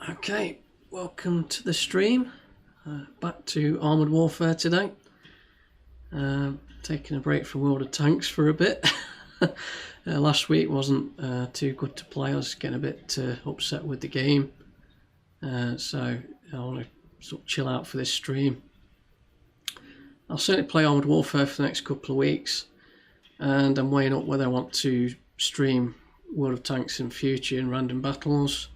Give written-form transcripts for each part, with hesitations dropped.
Okay, welcome to the stream. Back to Armoured Warfare today. Taking a break from World of Tanks for a bit. Last week wasn't too good to play. I was getting a bit upset with the game. So I want to sort of chill out for this stream. I'll certainly play Armoured Warfare for the next couple of weeks. And I'm weighing up whether I want to stream World of Tanks in future in random battles.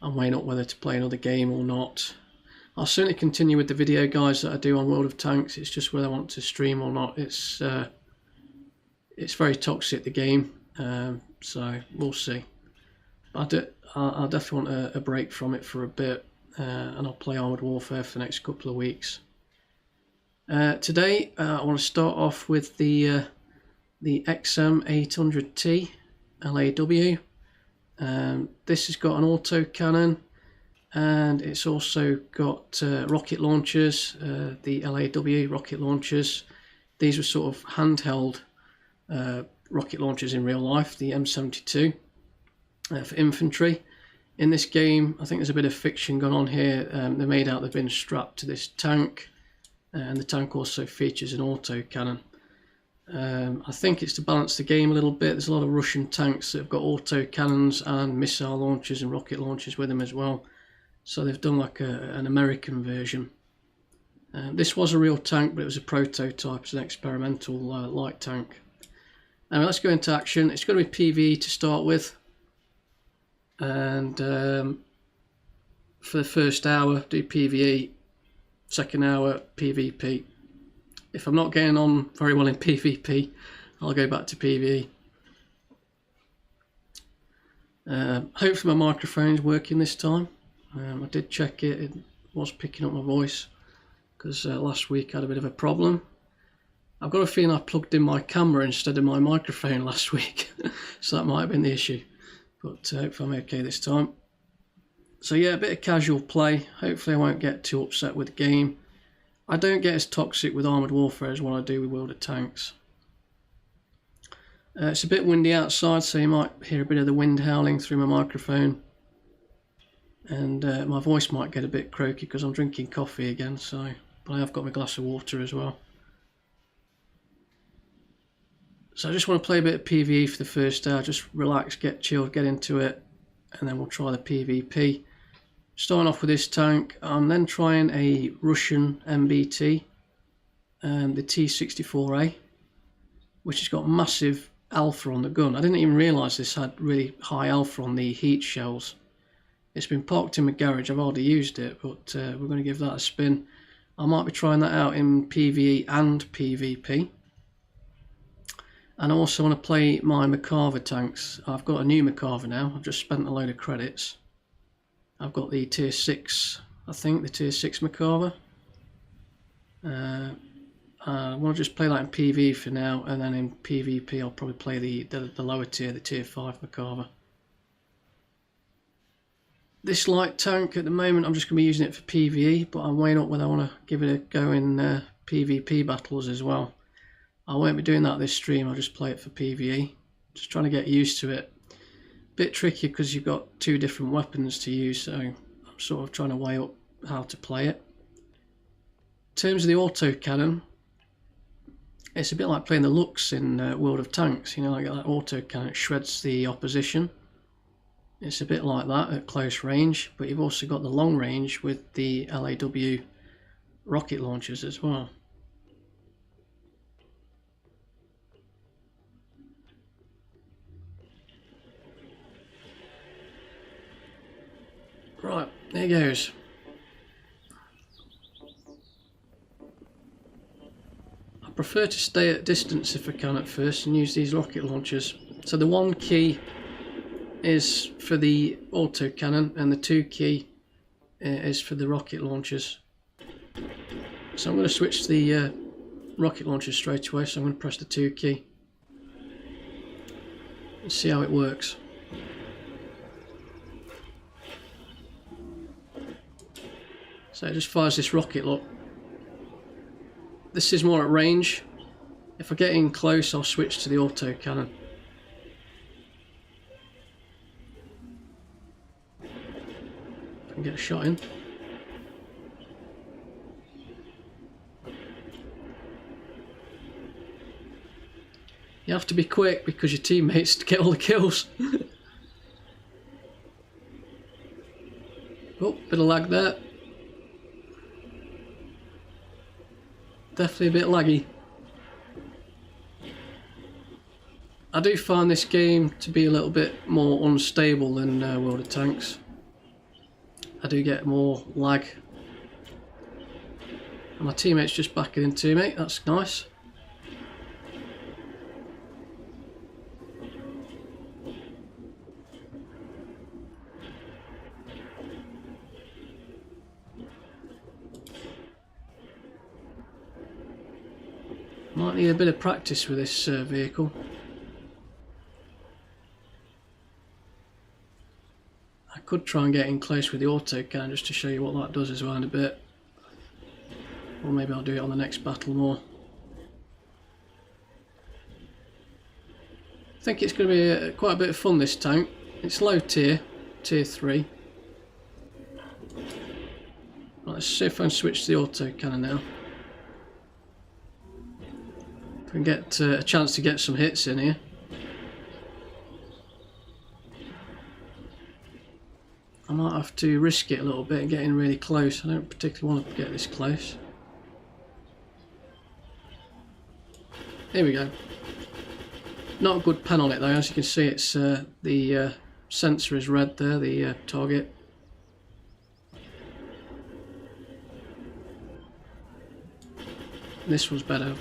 I'm weighing up whether to play another game or not. I'll certainly continue with the video guides that I do on World of Tanks. It's just whether I want to stream or not. It's very toxic, the game, so we'll see. I'll definitely want a break from it for a bit, and I'll play Armoured Warfare for the next couple of weeks. Today I want to start off with the XM800T LAW. This has got an auto cannon, and it's also got rocket launchers, the LAW rocket launchers. These were sort of handheld rocket launchers in real life, the M72 for infantry. In this game, I think there's a bit of fiction going on here. They're made out they've been strapped to this tank, and the tank also features an auto cannon. I think it's to balance the game a little bit. There's a lot of Russian tanks that have got auto cannons and missile launchers and rocket launchers with them as well. So they've done like an American version. This was a real tank, but it was a prototype. It's an experimental light tank. Now let's go into action. It's going to be PvE to start with. And for the first hour, do PvE. Second hour, PvP. If I'm not getting on very well in PvP, I'll go back to PvE. Hopefully my microphone's working this time. I did check it, it was picking up my voice, because last week I had a bit of a problem. I've got a feeling I plugged in my camera instead of my microphone last week, so that might have been the issue. But hopefully I'm okay this time. So yeah, a bit of casual play. Hopefully I won't get too upset with the game. I don't get as toxic with Armoured Warfare as what I do with World of Tanks. It's a bit windy outside, so you might hear a bit of the wind howling through my microphone. And my voice might get a bit croaky because I'm drinking coffee again, but I have got my glass of water as well. So I just want to play a bit of PvE for the first hour, just relax, get chilled, get into it, and then we'll try the PvP. Starting off with this tank, I'm then trying a Russian MBT, the T64A, which has got massive alpha on the gun. I didn't even realise this had really high alpha on the heat shells. It's been parked in my garage, I've already used it, but we're going to give that a spin. I might be trying that out in PvE and PvP. And I also want to play my Makarva tanks. I've got a new Makarva now, I've just spent a load of credits. I've got the tier 6, I think, the tier 6 Makarva. I want to just play that in PvE for now, and then in PvP I'll probably play the lower tier, the tier 5 Makarva. This light tank at the moment, I'm just going to be using it for PvE, but I'm weighing up whether I want to give it a go in PvP battles as well. I won't be doing that this stream, I'll just play it for PvE. Just trying to get used to it. Bit tricky because you've got two different weapons to use, so I'm sort of trying to weigh up how to play it. In terms of the auto cannon, it's a bit like playing the Lux in World of Tanks, you know, like that auto cannon, it shreds the opposition. It's a bit like that at close range, but you've also got the long range with the LAW rocket launchers as well. Right, there goes. I prefer to stay at distance if I can at first and use these rocket launchers. So the 1 key is for the auto cannon and the 2 key is for the rocket launchers. So I'm going to switch to the rocket launchers straight away, so I'm going to press the 2 key and see how it works. So it just fires this rocket, look. This is more at range. If I get in close, I'll switch to the auto cannon. can get a shot in. You have to be quick because your teammates get all the kills. Oh, bit of lag there. Definitely a bit laggy. I do find this game to be a little bit more unstable than World of Tanks. I do get more lag. And my teammate's just backing into me, that's nice. Might need a bit of practice with this vehicle. I could try and get in close with the auto cannon just to show you what that does as well in a bit. Or maybe I'll do it on the next battle more. I think it's going to be quite a bit of fun, this tank. It's low tier, tier 3. Right, let's see if I can switch to the auto cannon now. If we can get a chance to get some hits in here. I might have to risk it a little bit and get in really close. I don't particularly want to get this close. Here we go. Not a good pen on it though, as you can see it's the sensor is red there, the target. This one's better.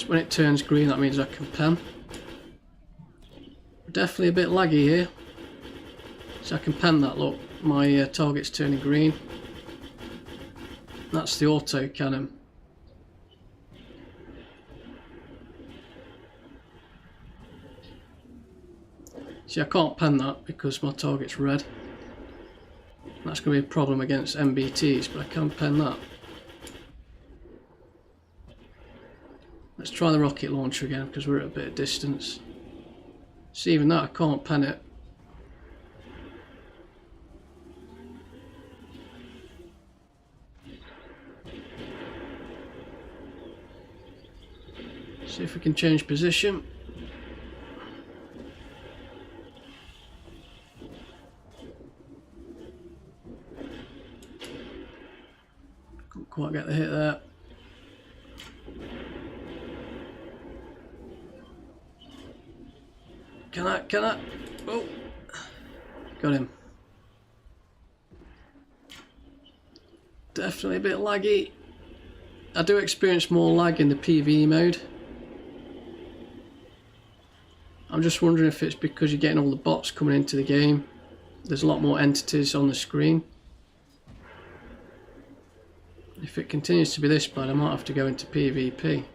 When it turns green that means I can pen. Definitely a bit laggy here. So I can pen that, look, my target's turning green. That's the auto cannon. See, I can't pen that because my target's red. That's going to be a problem against MBTs, but I can pen that. Let's try the rocket launcher again because we're at a bit of distance. See, even that I can't pen it. See if we can change position. Couldn't quite get the hit there. Can I? Oh, got him. Definitely a bit laggy. I do experience more lag in the PvE mode. I'm just wondering if it's because you're getting all the bots coming into the game. There's a lot more entities on the screen. If it continues to be this bad, I might have to go into PvP.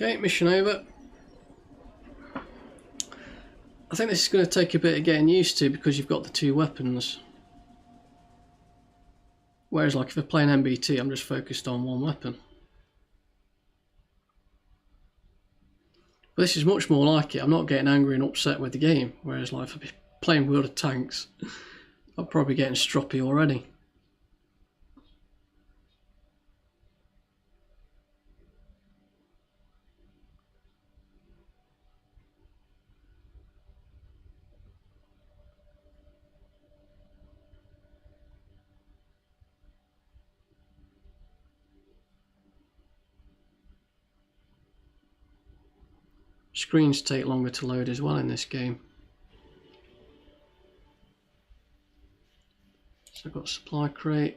Okay, mission over. I think this is going to take a bit of getting used to because you've got the two weapons. Whereas like if I'm playing MBT, I'm just focused on one weapon. But this is much more like it. I'm not getting angry and upset with the game. Whereas like if I'm playing World of Tanks, I'm probably getting stroppy already. Screens take longer to load as well in this game. So I've got supply crate.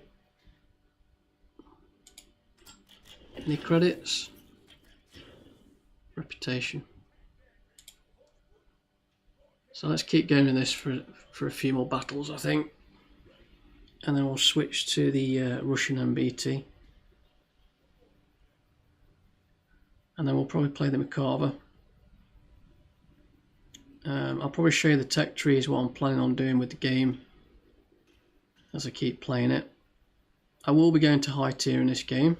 Any credits? Reputation. So let's keep going in this for a few more battles, I think. And then we'll switch to the Russian MBT. and then we'll probably play the Macarver. I'll probably show you the tech trees, what I'm planning on doing with the game as I keep playing it. I will be going to high tier in this game,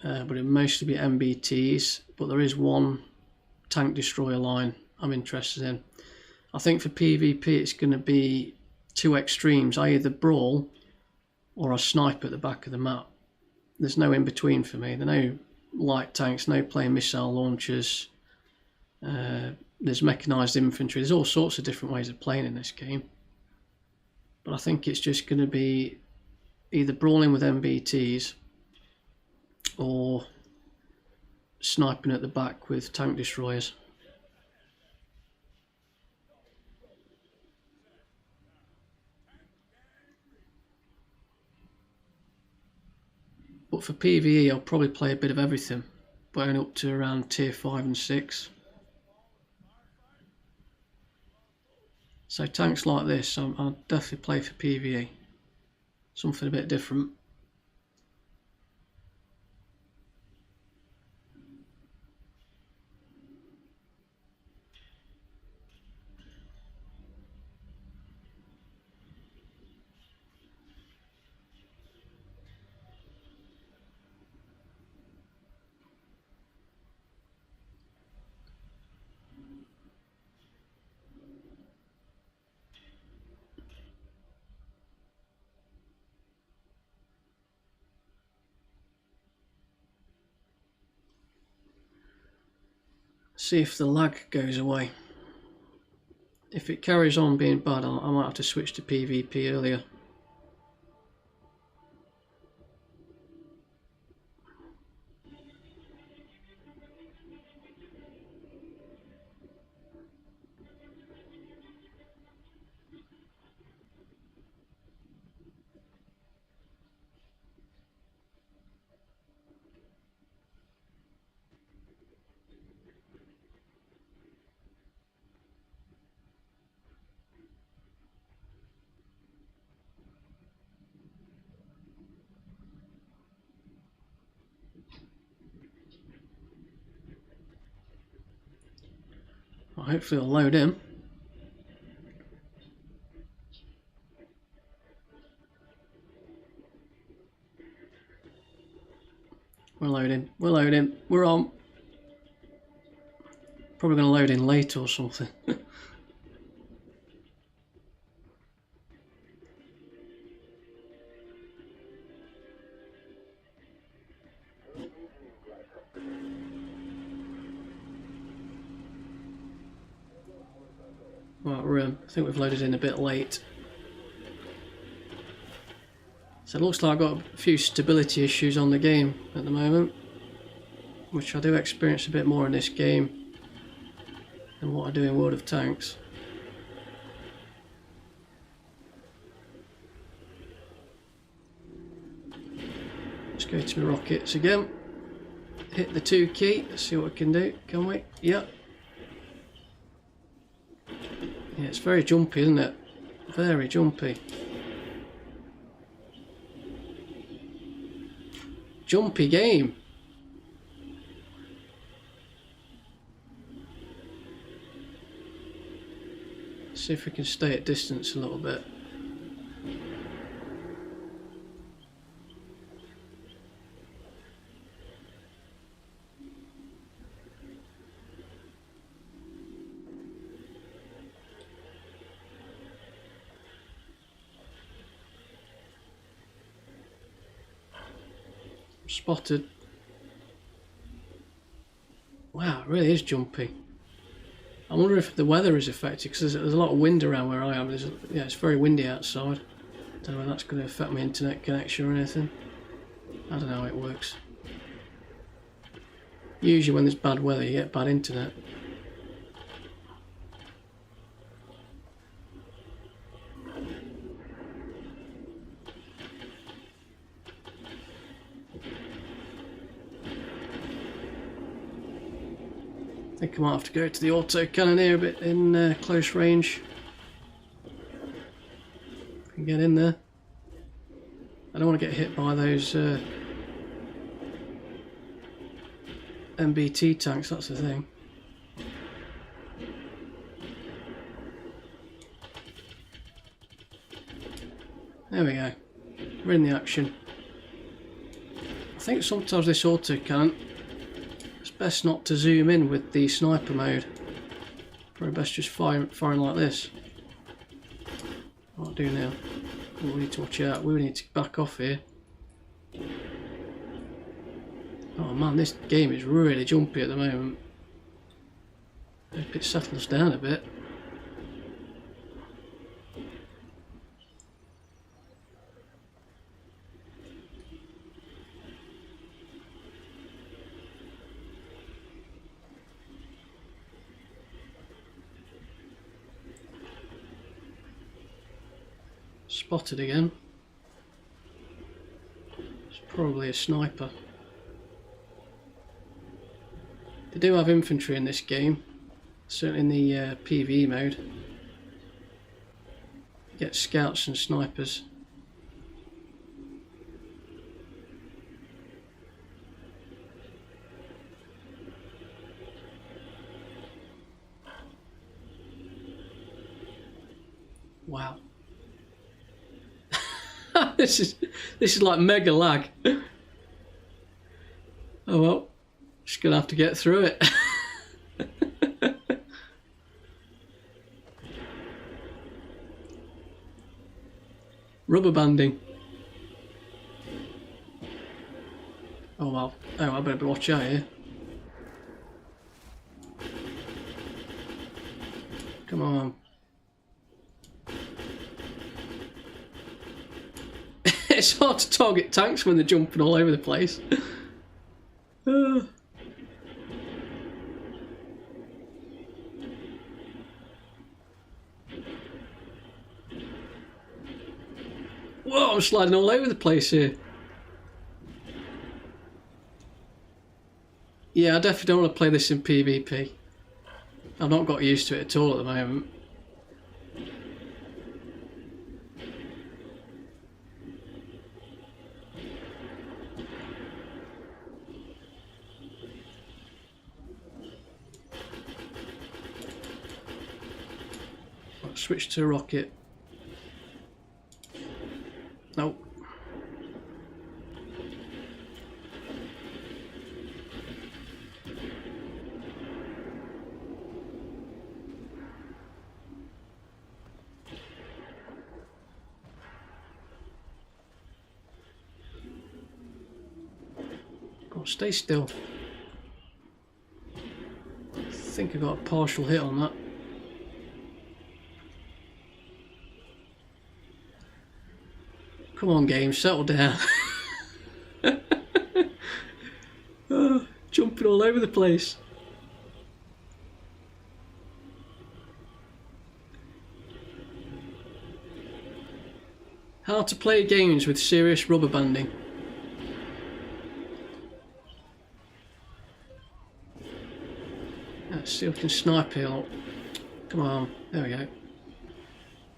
but it'll mostly be MBTs, but there is one tank destroyer line I'm interested in. I think for PvP it's going to be two extremes. I either brawl or I snipe at the back of the map. There's no in between for me. There are no light tanks, no playing missile launchers. There's mechanised infantry. There's all sorts of different ways of playing in this game. But I think it's just going to be either brawling with MBTs or sniping at the back with tank destroyers. But for PvE I'll probably play a bit of everything, going up to around tier 5 and 6. So tanks like this I'll definitely play for PvE. Something a bit different. See if the lag goes away. If it carries on being bad, I might have to switch to PvP earlier. Well, hopefully it'll load in. We're loading, we're on. Probably going to load in late or something. Right, I think we've loaded in a bit late. So it looks like I've got a few stability issues on the game at the moment, which I do experience a bit more in this game than what I do in World of Tanks. Let's go to the rockets again. Hit the 2 key, let's see what we can do, can we? Yep. Yeah, it's very jumpy, isn't it? Very jumpy. Jumpy game. See if we can stay at distance a little bit. Spotted. Wow, it really is jumpy. I wonder if the weather is affected, because there's a lot of wind around where I am. Yeah, it's very windy outside. Don't know whether that's going to affect my internet connection or anything. I don't know how it works. Usually when there's bad weather you get bad internet. I think I might have to go to the auto cannoneer a bit in close range. Can get in there. I don't want to get hit by those MBT tanks, that's the thing. There we go. We're in the action. I think sometimes this autocannon, it's best not to zoom in with the sniper mode. Probably best just firing like this. What do I do now? Oh, we need to watch out. We need to back off here. Oh man, this game is really jumpy at the moment. Hope it settles down a bit. Spotted again. It's probably a sniper. They do have infantry in this game, certainly in the PvE mode. You get scouts and snipers. Wow. This is like mega lag. Oh well, just gonna have to get through it. Rubber banding. Oh well. Oh, I better watch out here. Come on. It's hard to target tanks when they're jumping all over the place. Whoa, I'm sliding all over the place here. Yeah, I definitely don't want to play this in PvP. I've not got used to it at all at the moment. Switch to a rocket. Nope. Go on, stay still. I think I got a partial hit on that. Come on, game, settle down. Oh, jumping all over the place. How to play games with serious rubber banding. Let's see if we can snipe here. Come on, there we go.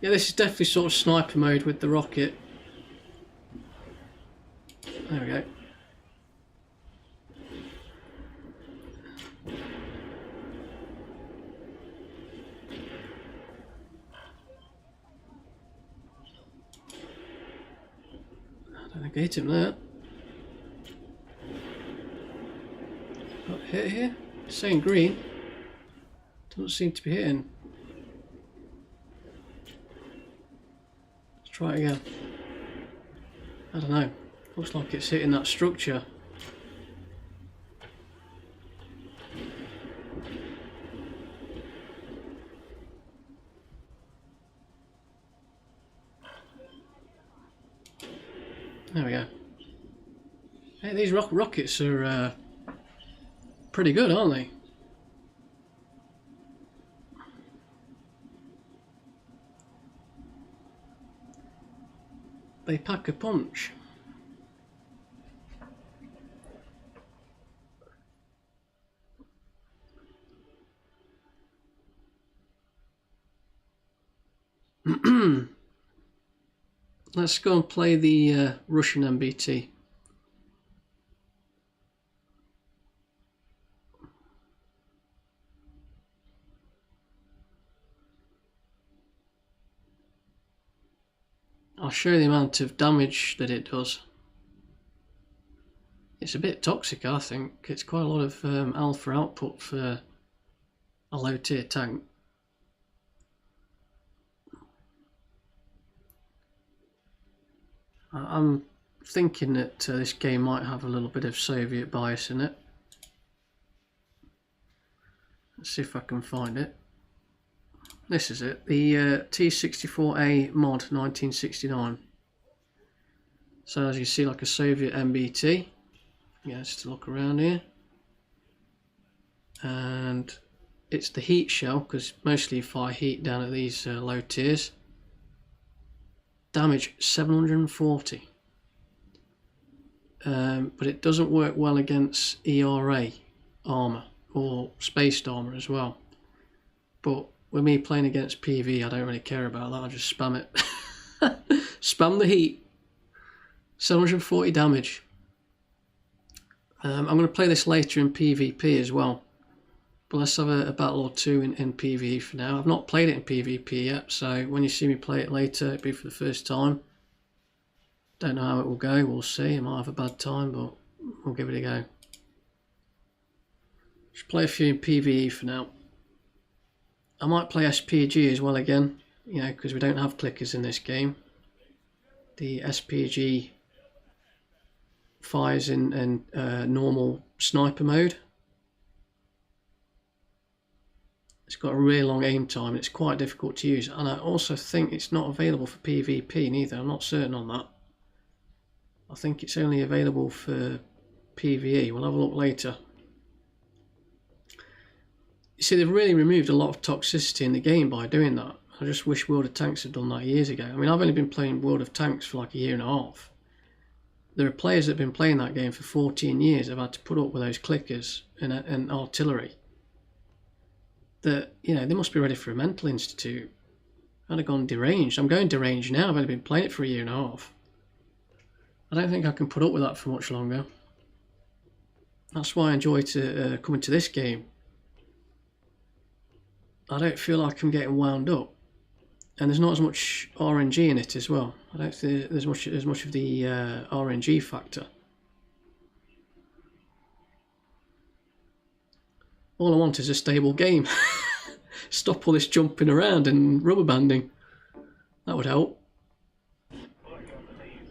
Yeah, this is definitely sort of sniper mode with the rocket. There we go. I don't think I hit him there. Got hit here? It's saying green. Doesn't seem to be hitting. Let's try it again. I don't know. Looks like it's hitting that structure. There we go. Hey, these rockets are pretty good, aren't they? They pack a punch. Let's go and play the Russian MBT. I'll show you the amount of damage that it does. It's a bit toxic, I think. It's quite a lot of alpha output for a low tier tank. I'm thinking that this game might have a little bit of Soviet bias in it. Let's see if I can find it. This is it, the T64A mod 1969. So as you see, like a Soviet MBT. Yeah, just to look around here. And it's the heat shell, because mostly you fire heat down at these low tiers. Damage 740. But it doesn't work well against ERA armour or spaced armour as well. But with me playing against PV, I don't really care about that. I just spam it. Spam the heat. 740 damage. I'm going to play this later in PvP as well. But let's have a battle or two in PvE for now. I've not played it in PvP yet, so when you see me play it later, it'll be for the first time. Don't know how it will go, we'll see. I might have a bad time, but we'll give it a go. Just play a few in PvE for now. I might play SPG as well again, you know, because we don't have clickers in this game. The SPG fires in normal sniper mode. It's got a really long aim time and it's quite difficult to use, and I also think it's not available for PvP neither. I'm not certain on that. I think it's only available for PvE. We'll have a look later. You see, they've really removed a lot of toxicity in the game by doing that. I just wish World of Tanks had done that years ago. I mean, I've only been playing World of Tanks for like a year and a half. There are players that have been playing that game for 14 years have had to put up with those clickers and artillery. That, you know, they must be ready for a mental institute. I'd have gone deranged. I'm going deranged now. I've only been playing it for a year and a half. I don't think I can put up with that for much longer. That's why I enjoy coming to this game. I don't feel like I'm getting wound up, and there's not as much RNG in it as well. I don't think there's as much of the RNG factor. All I want is a stable game. Stop all this jumping around and rubber banding. That would help.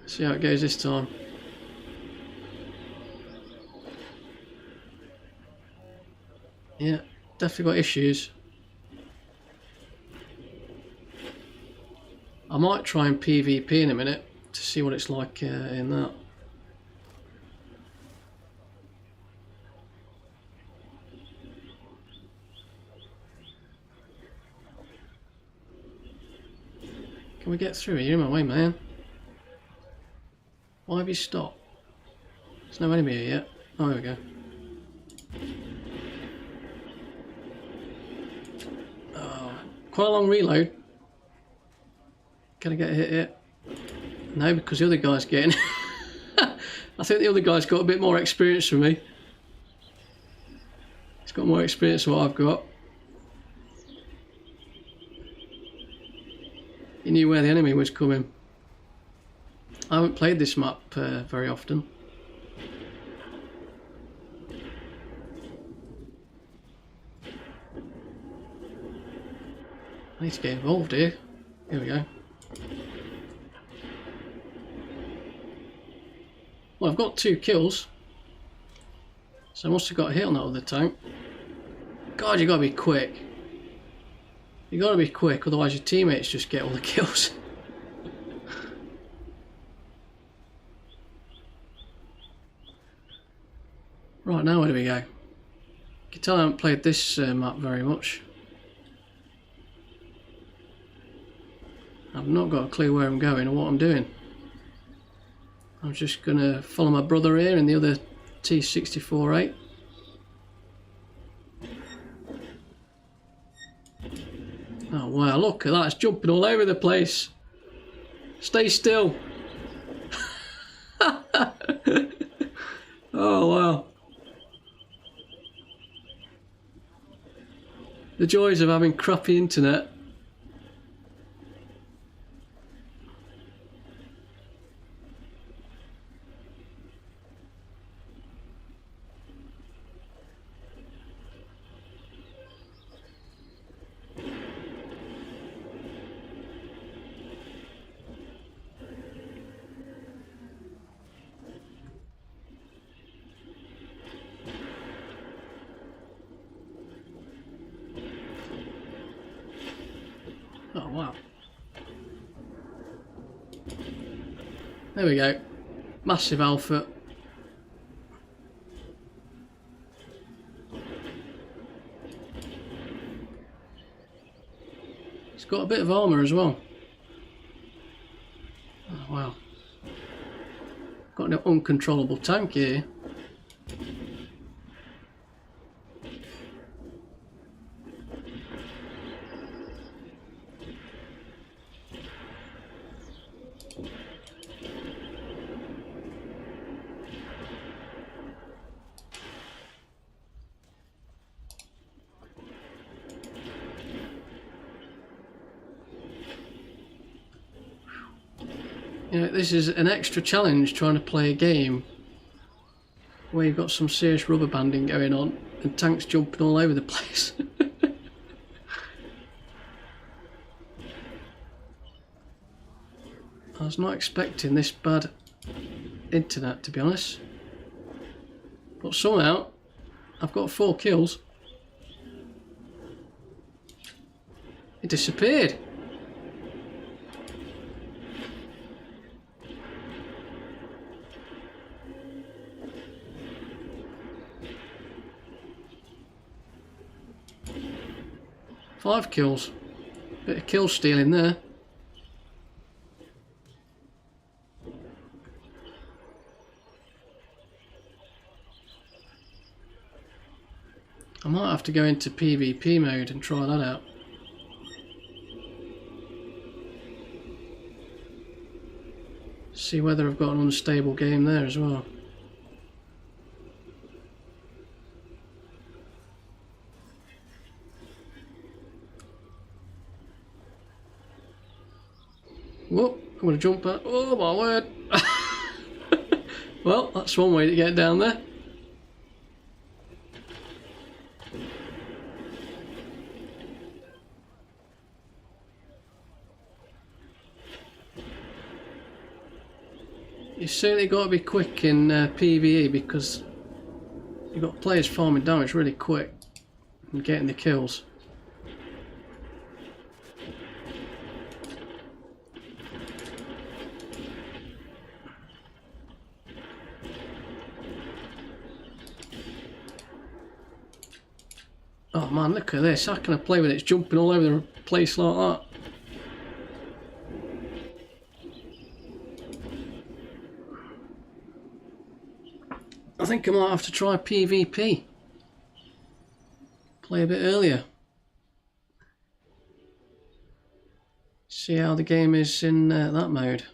See how it goes this time. Yeah, definitely got issues. I might try and PvP in a minute to see what it's like in that. Can we get through? You're in my way, man. Why have you stopped? There's no enemy here yet. Oh, there we go. Oh, quite a long reload. Can I get a hit here? No, because the other guy's getting... I think the other guy's got a bit more experience than me. He's got more experience than what I've got. He knew where the enemy was coming. I haven't played this map very often. I need to get involved here. Here we go. Well, I've got 2 kills. So I must have got a hit on that other tank. God, you gotta be quick. You gotta be quick, otherwise your teammates just get all the kills. Right, now where do we go? You can tell I haven't played this map very much. I've not got a clue where I'm going or what I'm doing. I'm just gonna follow my brother here in the other T64A. Oh wow, look at that, it's jumping all over the place. Stay still. Oh wow. The joys of having crappy internet. Oh wow. There we go. Massive alpha. It's got a bit of armour as well. Oh wow. Got an uncontrollable tank here. You know, this is an extra challenge trying to play a game where you've got some serious rubber banding going on and tanks jumping all over the place. I was not expecting this bad internet, to be honest. But somehow, I've got 4 kills. It disappeared. Five kills. Bit of kill stealing there. I might have to go into PvP mode and try that out. See whether I've got an unstable game there as well. Whoop, I'm going to jump out. Oh my word. Well, that's one way to get down there. You certainly got to be quick in PvE because you've got players farming damage really quick and getting the kills. Oh man, look at this. How can I play with it? It's jumping all over the place like that. I think I might have to try PvP. Play a bit earlier. See how the game is in that mode.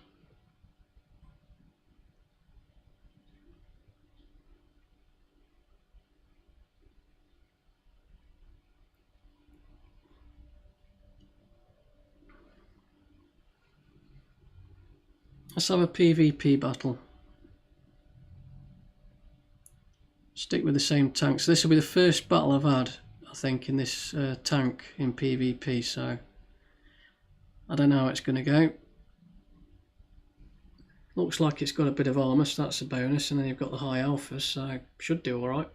Let's have a PvP battle. Stick with the same tank. So this will be the first battle I've had, I think, in this tank in PvP, so I don't know how it's going to go. Looks like it's got a bit of armour, so that's a bonus, and then you've got the high alphas, so should do alright.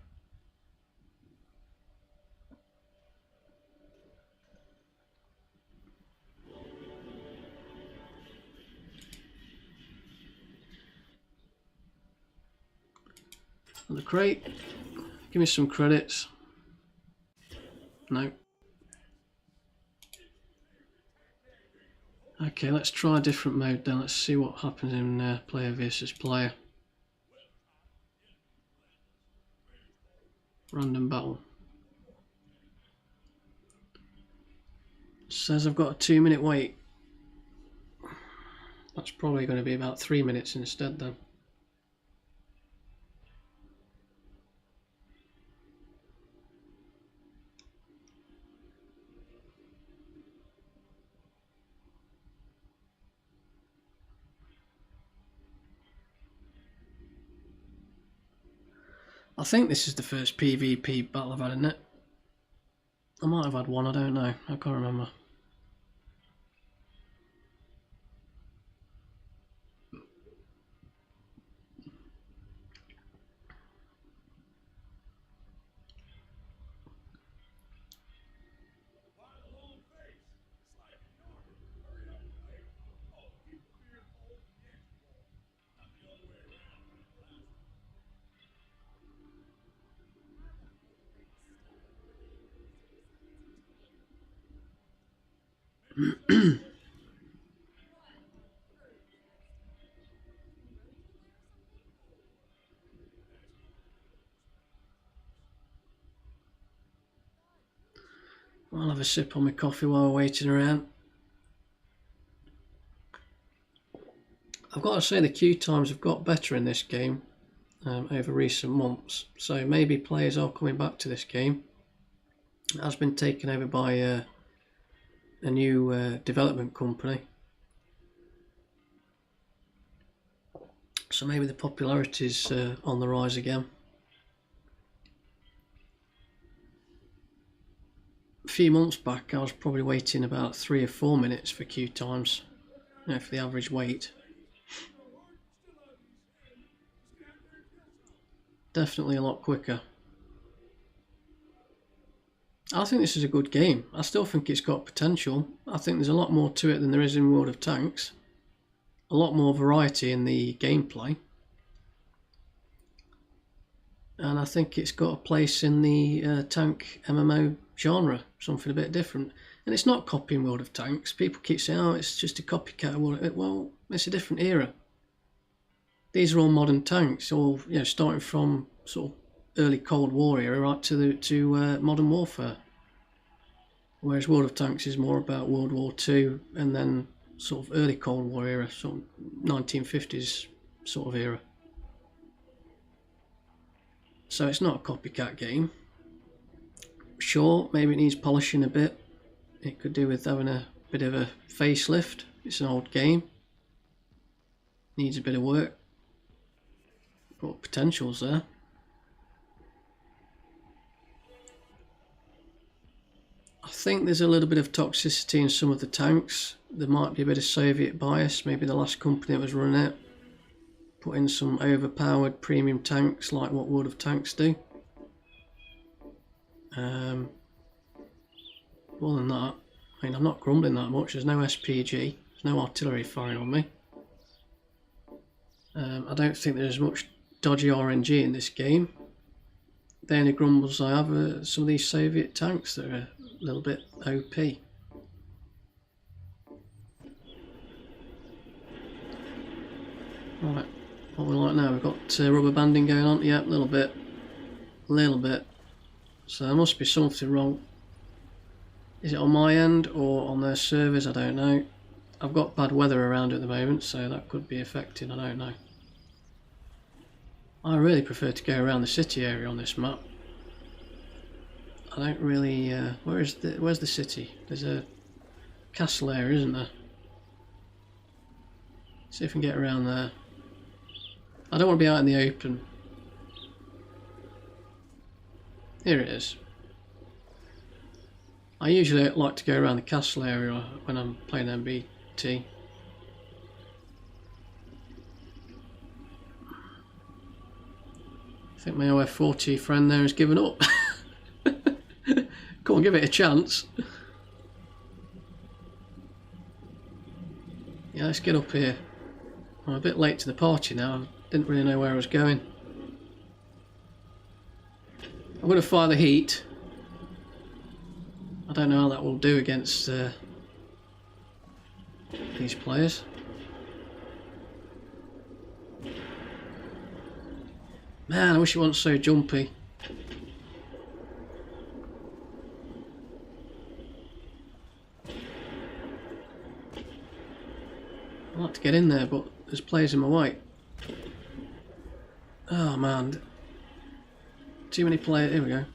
The crate, give me some credits. No. Okay, let's try a different mode then. Let's see what happens in player versus player. Random battle. Says I've got a 2-minute wait. That's probably going to be about 3 minutes instead then. I think this is the first PvP battle I've had, isn't it? I might have had one, I don't know. I can't remember. I'll have a sip on my coffee while we're waiting around. I've got to say the queue times have got better in this game over recent months, so maybe players are coming back to this game. It has been taken over by a new development company, so maybe the popularity's on the rise again. A few months back I was probably waiting about 3 or 4 minutes for queue times, you know, for the average wait. Definitely a lot quicker. I think this is a good game. I still think it's got potential. I think there's a lot more to it than there is in World of Tanks. A lot more variety in the gameplay. And I think it's got a place in the tank MMO genre, something a bit different. And it's not copying World of Tanks. People keep saying, oh, it's just a copycat of World of... Well, it's a different era. These are all modern tanks, all, you know, starting from sort of early Cold War era right to modern warfare. Whereas World of Tanks is more about World War II and then sort of early Cold War era, sort of 1950s sort of era. So it's not a copycat game. Sure, maybe it needs polishing a bit. It could do with having a bit of a facelift. It's an old game. Needs a bit of work. But potential's there. I think there's a little bit of toxicity in some of the tanks. There might be a bit of Soviet bias. Maybe the last company that was running it put in some overpowered premium tanks like what World of Tanks do. Other than that, I mean, I'm not grumbling that much. There's no SPG, there's no artillery firing on me. I don't think there's much dodgy RNG in this game. The only grumbles I have are some of these Soviet tanks that are a little bit OP. Right, what we like now, we've got rubber banding going on. Yep, a little bit. So there must be something wrong. Is it on my end or on their servers? I don't know. I've got bad weather around at the moment, so that could be affecting, I don't know. I really prefer to go around the city area on this map. I don't really... where's the city? There's a castle area, isn't there? See if we can get around there. I don't want to be out in the open. Here it is. I usually like to go around the castle area when I'm playing MBT. I think my OF40 friend there has given up. Come on, give it a chance. Yeah, let's get up here. I'm a bit late to the party now. I didn't really know where I was going. I'm going to fire the heat. I don't know how that will do against these players. Man, I wish it wasn't so jumpy. I'd like to get in there, but there's players in my way. Oh man. Too many players. Here we go.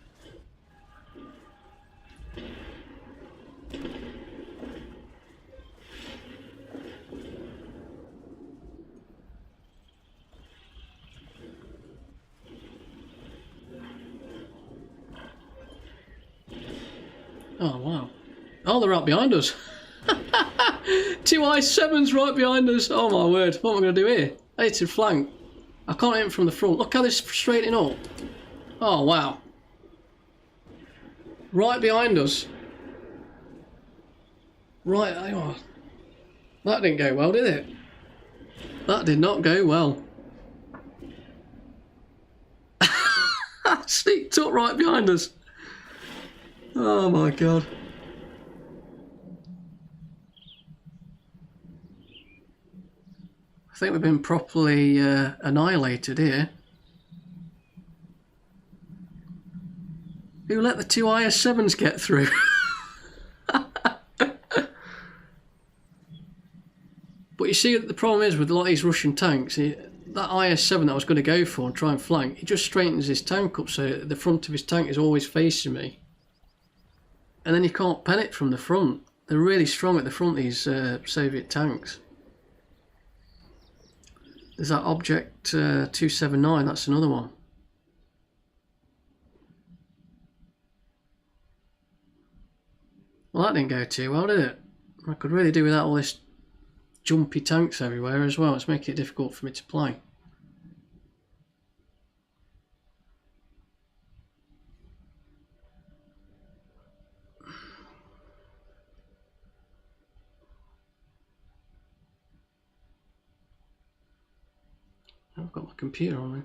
Oh wow. Oh, they're right behind us. Two I-7s right behind us. Oh my word. What am I going to do here? I need to flank. I can't aim from the front. Look how this is straightening up. Oh wow. Right behind us. Right. Oh. That didn't go well, did it? That did not go well. Sneaked up right behind us. Oh my god. think we've been properly annihilated here. Who let the two IS-7s get through? But you see, the problem is with a lot of these Russian tanks, that IS-7 that I was going to go for and try and flank, he just straightens his tank up so the front of his tank is always facing me. And then you can't pen it from the front. They're really strong at the front, these Soviet tanks. There's that Object 279, that's another one. Well, that didn't go too well, did it? I could really do without all this jumpy tanks everywhere as well. It's making it difficult for me to play. I've got my computer on me.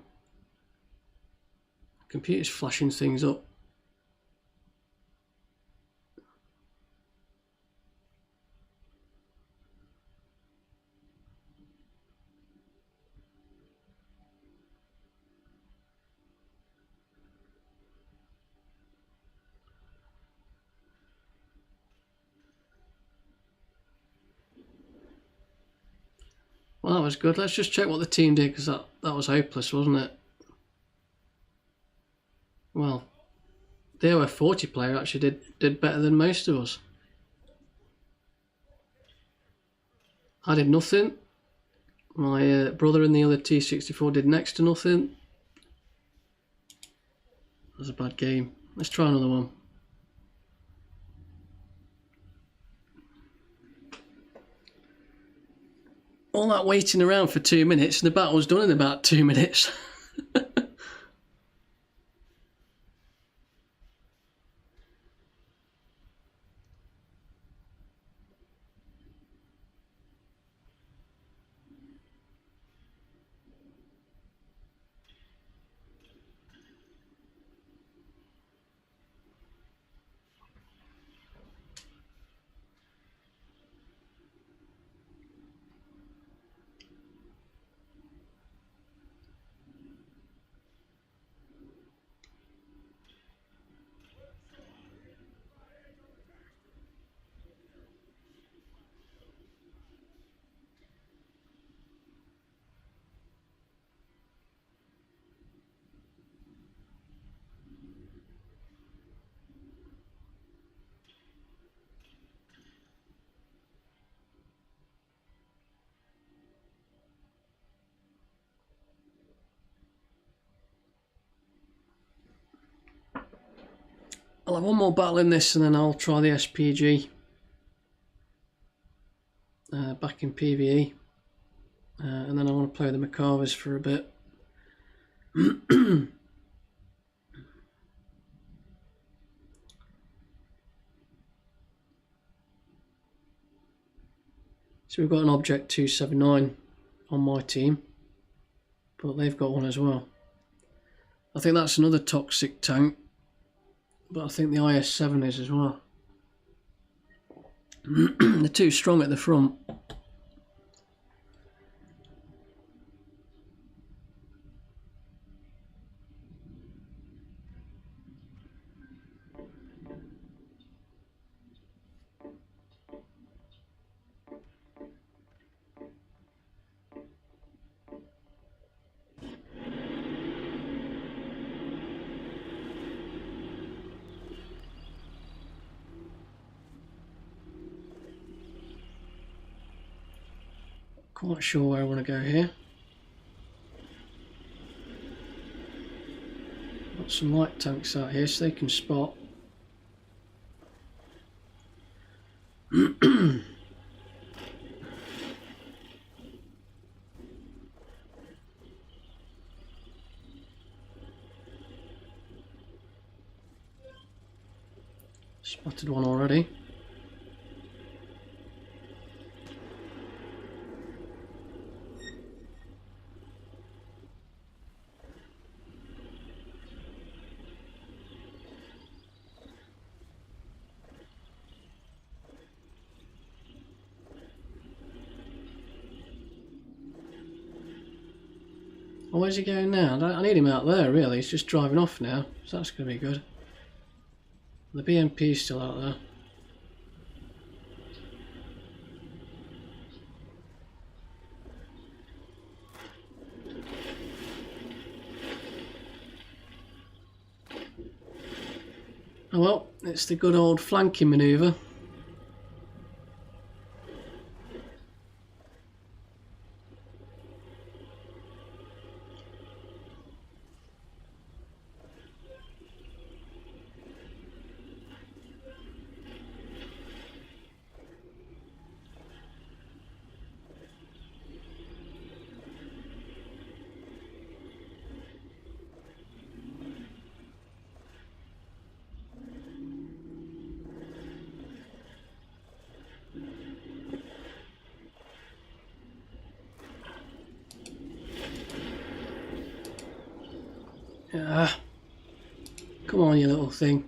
The computer's flashing things up. Well, that was good. Let's just check what the team did, because that was hopeless, wasn't it? Well, the OF40 player actually did better than most of us. I did nothing. My brother in the other T64 did next to nothing. That was a bad game. Let's try another one. All that waiting around for 2 minutes and the battle was done in about 2 minutes. I'll have one more battle in this and then I'll try the SPG back in PvE, and then I want to play the Macavers for a bit. So we've got an Object 279 on my team, but they've got one as well. I think that's another toxic tank, but I think the IS-7 is as well. They're too strong at the front. Quite sure where I want to go here. Got some light tanks out here so they can spot. Spotted one already. Oh, where's he going now? I need him out there, really. He's just driving off now, so that's going to be good. The BMP's still out there. Oh well, it's the good old flanking manoeuvre. Ah, come on, you little thing.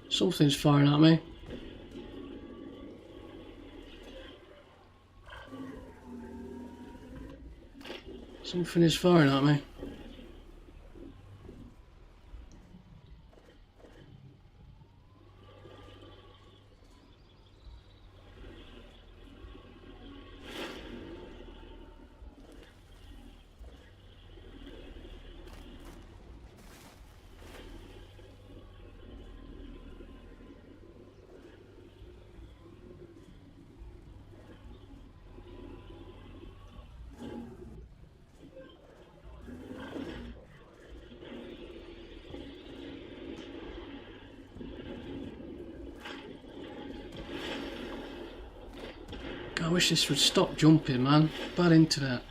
Something's firing at me. Something is firing at me. I wish this would stop jumping, man. Bad internet.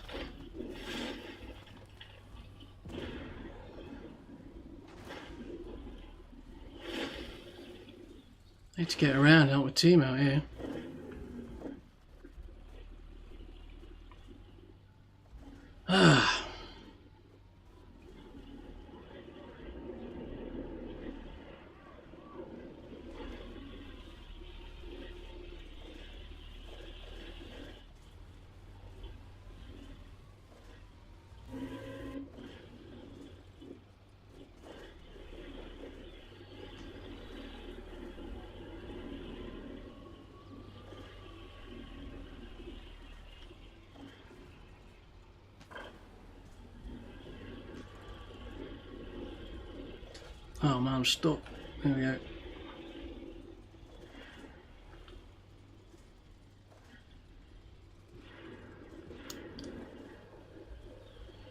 Need to get around, help my team out here. Ah. Oh man, I'm stuck. There we go.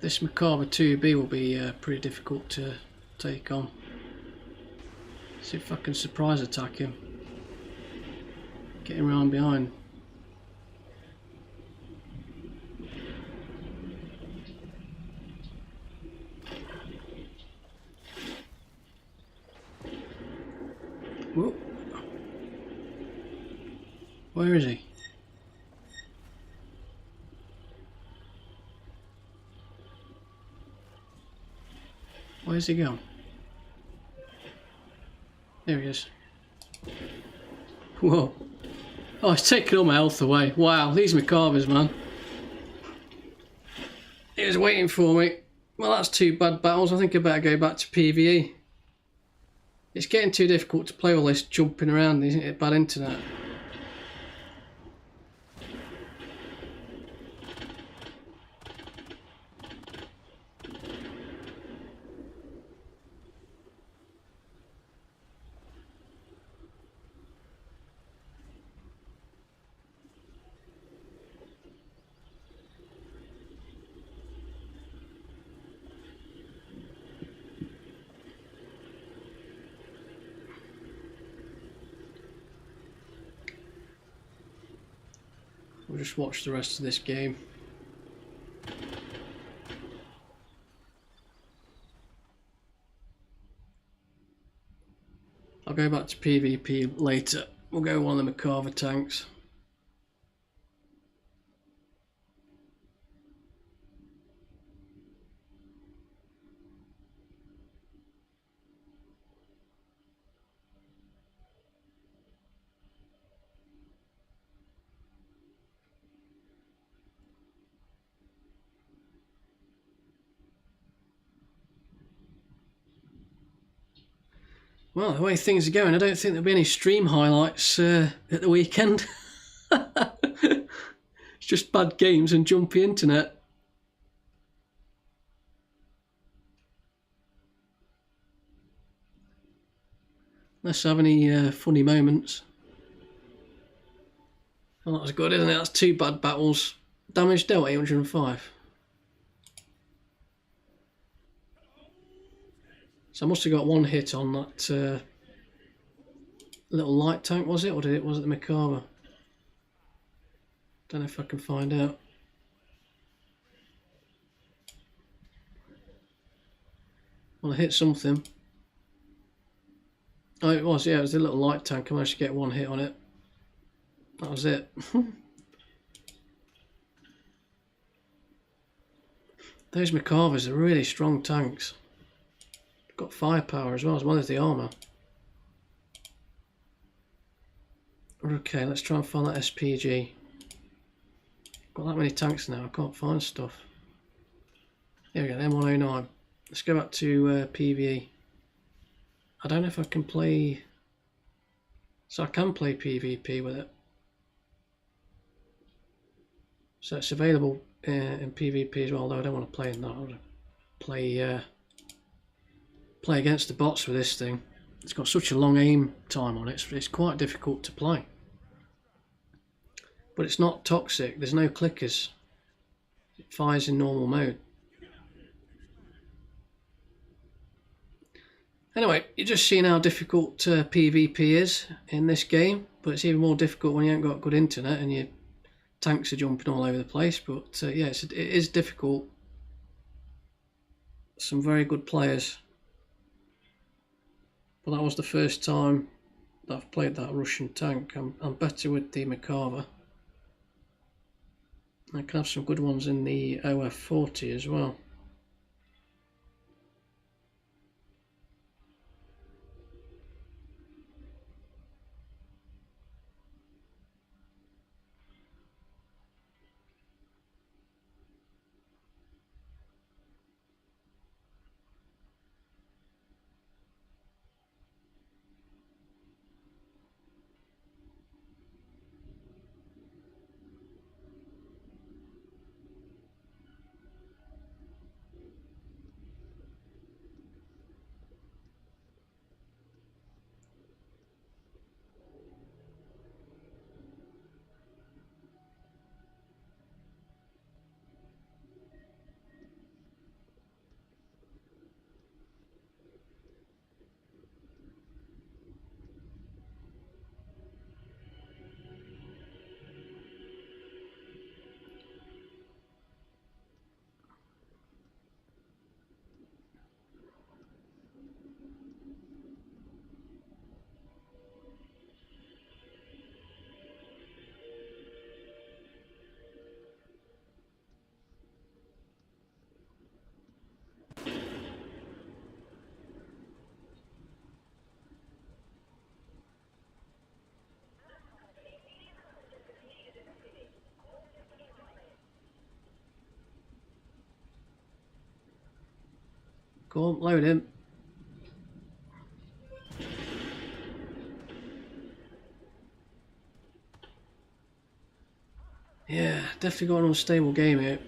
This Macabre 2B will be pretty difficult to take on. See if I can surprise attack him. Get him around behind. Whoa. Where is he? Where's he gone? There he is. Whoa. Oh, it's taking all my health away. Wow, these Macabres, man. He was waiting for me. Well, that's two bad battles. I think I better go back to PvE. It's getting too difficult to play all this jumping around, isn't it? Bad internet. We'll just watch the rest of this game. I'll go back to PvP later. We'll go one of the Macabre tanks. Well, the way things are going, I don't think there'll be any stream highlights at the weekend. It's just bad games and jumpy internet. Let's have any funny moments. Well, that was good, isn't it? That's 2 bad battles. Damage dealt 805. So I must have got 1 hit on that little light tank, was it? Or was it the Macabre? Don't know if I can find out. Well, I hit something. Oh, it was, yeah, it was the little light tank. I managed to get 1 hit on it. That was it. Those Macabres are really strong tanks. Got firepower as well as the armour. Okay, let's try and find that SPG. Got that many tanks now, I can't find stuff. Here we go, M109. Let's go back to PvE. I don't know if I can play... So I can play PvP with it. So it's available in PvP as well, though I don't want to play in that. I want to play, play against the bots with this thing. It's got such a long aim time on it, it's quite difficult to play. But it's not toxic, there's no clickers. It fires in normal mode. Anyway, you're just seeing how difficult PvP is in this game, but it's even more difficult when you haven't got good internet and your tanks are jumping all over the place. But yeah, it is difficult. Some very good players. But that was the first time that I've played that Russian tank. I'm better with the Macabre. I can have some good ones in the OF40 as well. Go on, load him. Yeah, definitely got an unstable game here.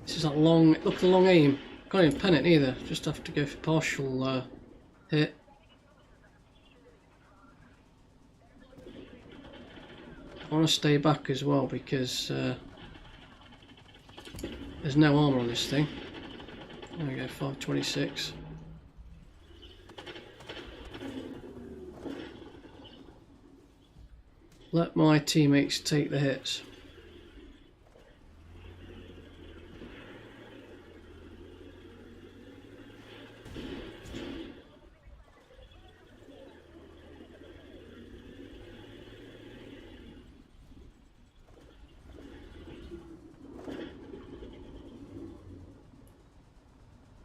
This is that long, look at the long aim. Can't even pen it either, just have to go for partial hit. I want to stay back as well because there's no armour on this thing. There we go, 526. Let my teammates take the hits.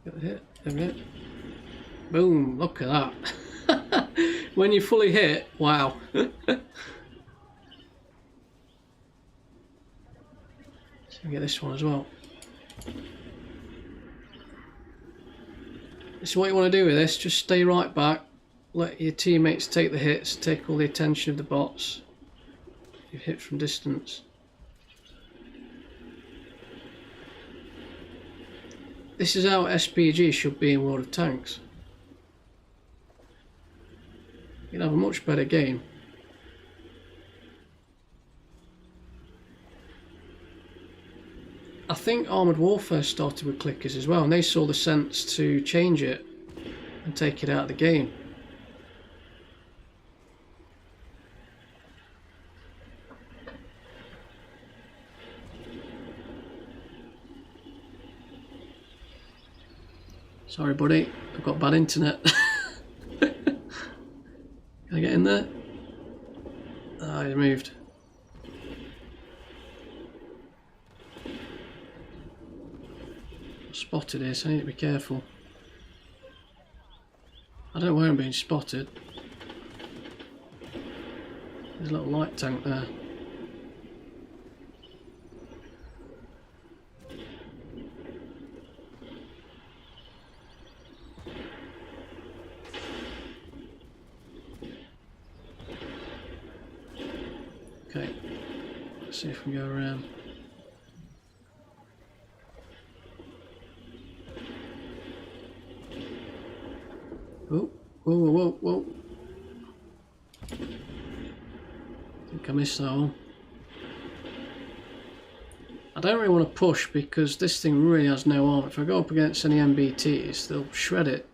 Get the hit, there we go. Boom, look at that. When you fully hit, wow. So we get this one as well. This is what you want to do with this. Just stay right back. Let your teammates take the hits. Take all the attention of the bots. You hit from distance. This is how SPG should be in World of Tanks. You'd have a much better game. I think Armoured Warfare started with clickers as well, and they saw the sense to change it and take it out of the game. Sorry buddy, I've got bad internet. Can I get in there? Ah, he moved. Spotted here, so I need to be careful. I don't know where I'm being spotted. There's a little light tank there. Okay, let's see if we can go around. Oh, whoa, whoa, whoa. I think I missed that one. I don't really want to push because this thing really has no armor. If I go up against any MBTs, they'll shred it.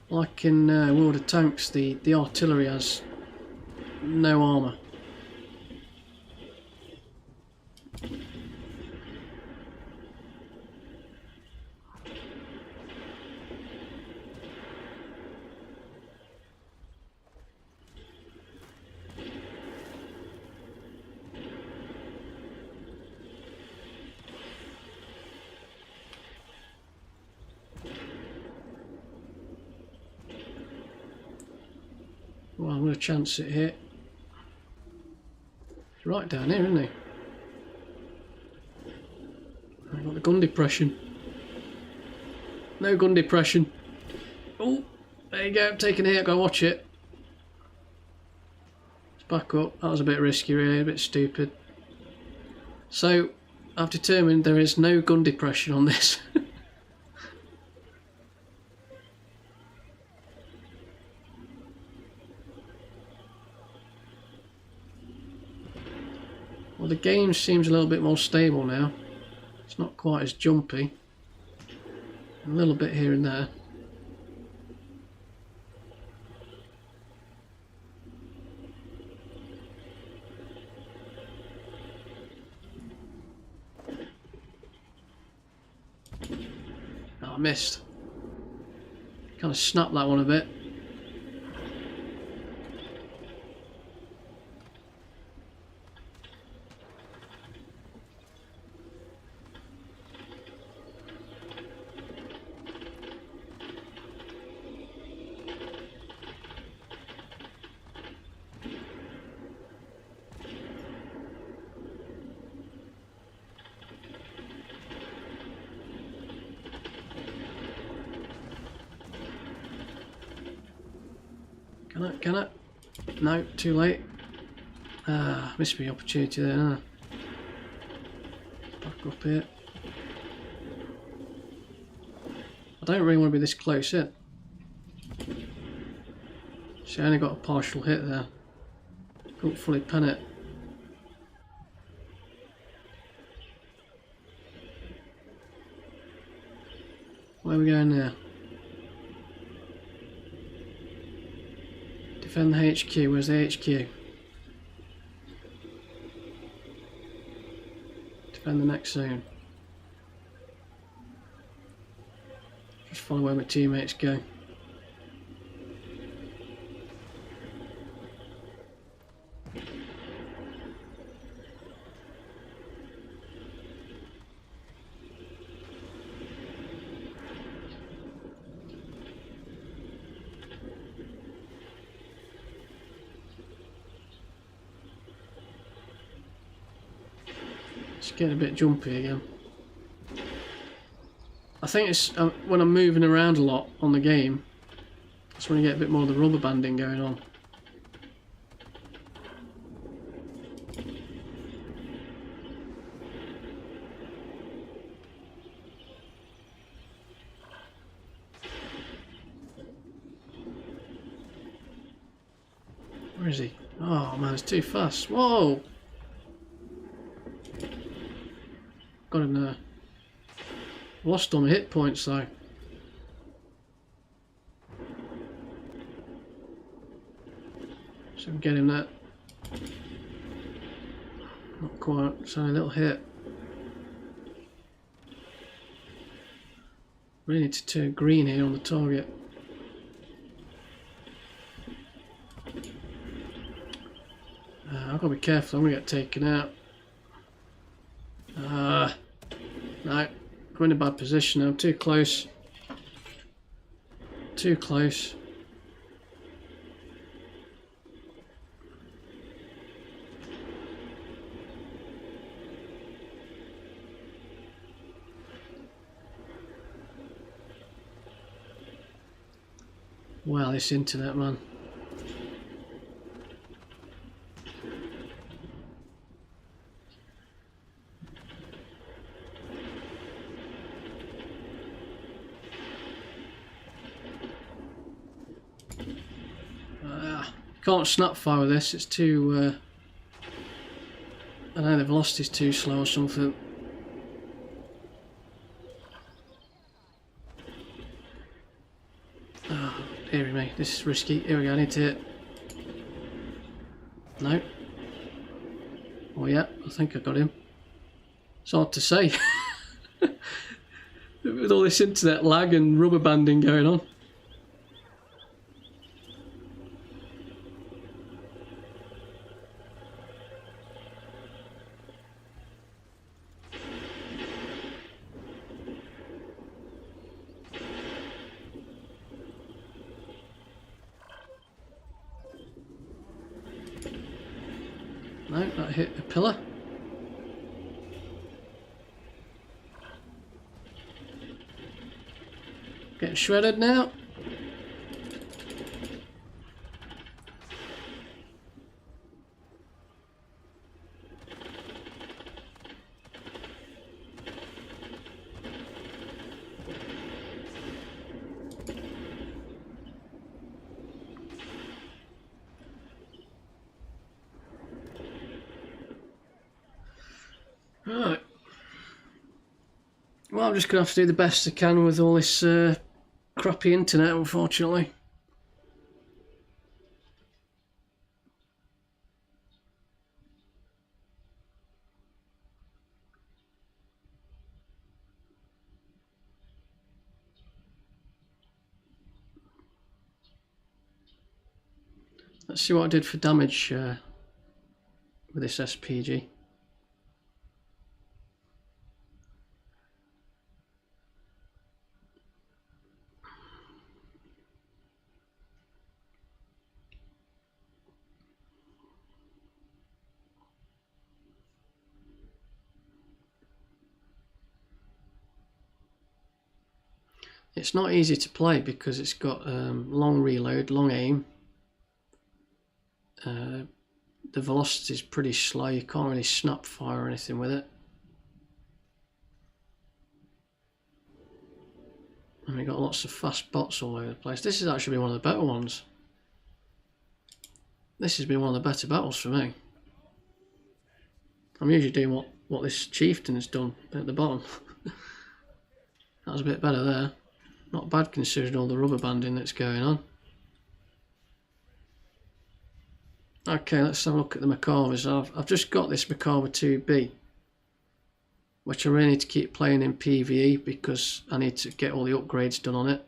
Like in World of Tanks, the artillery has no armor. Well, I'm going to chance it here. He's right down here, isn't he? I've got the gun depression. No gun depression. Oh, there you go, taking a hit, go watch it. Let's back up. That was a bit risky really, a bit stupid. So, I've determined there is no gun depression on this. Well, the game seems a little bit more stable now. It's not quite as jumpy. A little bit here and there. Oh, I missed. Kind of snapped that one a bit. Can I? No, too late. Ah, missed my opportunity there, huh? Back up here. I don't really want to be this close in. See, I only got a partial hit there. Couldn't fully pen it. Where are we going now? Defend the HQ. Where's the HQ? Defend the next zone. Just follow where my teammates go. It's getting a bit jumpy again. I think it's when I'm moving around a lot on the game, that's when you get a bit more of the rubber banding going on. Where is he? Oh man, it's too fast. Whoa! Got him there. Lost all my hit points though. So we get him there. Not quite, it's only a little hit. Really need to turn green here on the target. I've got to be careful, I'm going to get taken out. No, I'm in a bad position now, I'm too close. Too close. Wow, this internet, man. Can't snap fire with this, it's too I know the velocity's too slow or something. Oh, dearie me, this is risky. Here we go, I need to hit. No. Oh yeah, I think I got him. It's hard to say. With all this internet lag and rubber banding going on. No, that hit a pillar. Getting shredded now. Right. Well, I'm just going to have to do the best I can with all this crappy internet, unfortunately. Let's see what I did for damage with this SPG. It's not easy to play because it's got long reload, long aim. The velocity is pretty slow, you can't really snap fire or anything with it. And we've got lots of fast bots all over the place. This has actually been one of the better ones. This has been one of the better battles for me. I'm usually doing what this chieftain has done at the bottom. That was a bit better there. Not bad considering all the rubber banding that's going on. Okay, let's have a look at the Macavers. I've just got this Macaver 2B, which I really need to keep playing in PvE because I need to get all the upgrades done on it.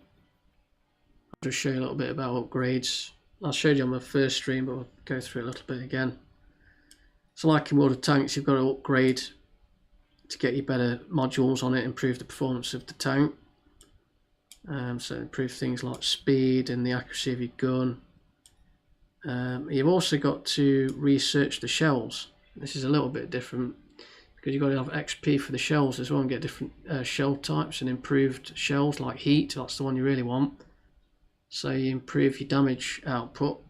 I'll just show you a little bit about upgrades. I showed you on my first stream, but we'll go through it a little bit again. So like in World of Tanks, you've got to upgrade to get you better modules on it, improve the performance of the tank. So improve things like speed and the accuracy of your gun. You've also got to research the shells. This is a little bit different because you've got to have XP for the shells as well and get different shell types and improved shells like heat. That's the one you really want. So you improve your damage output,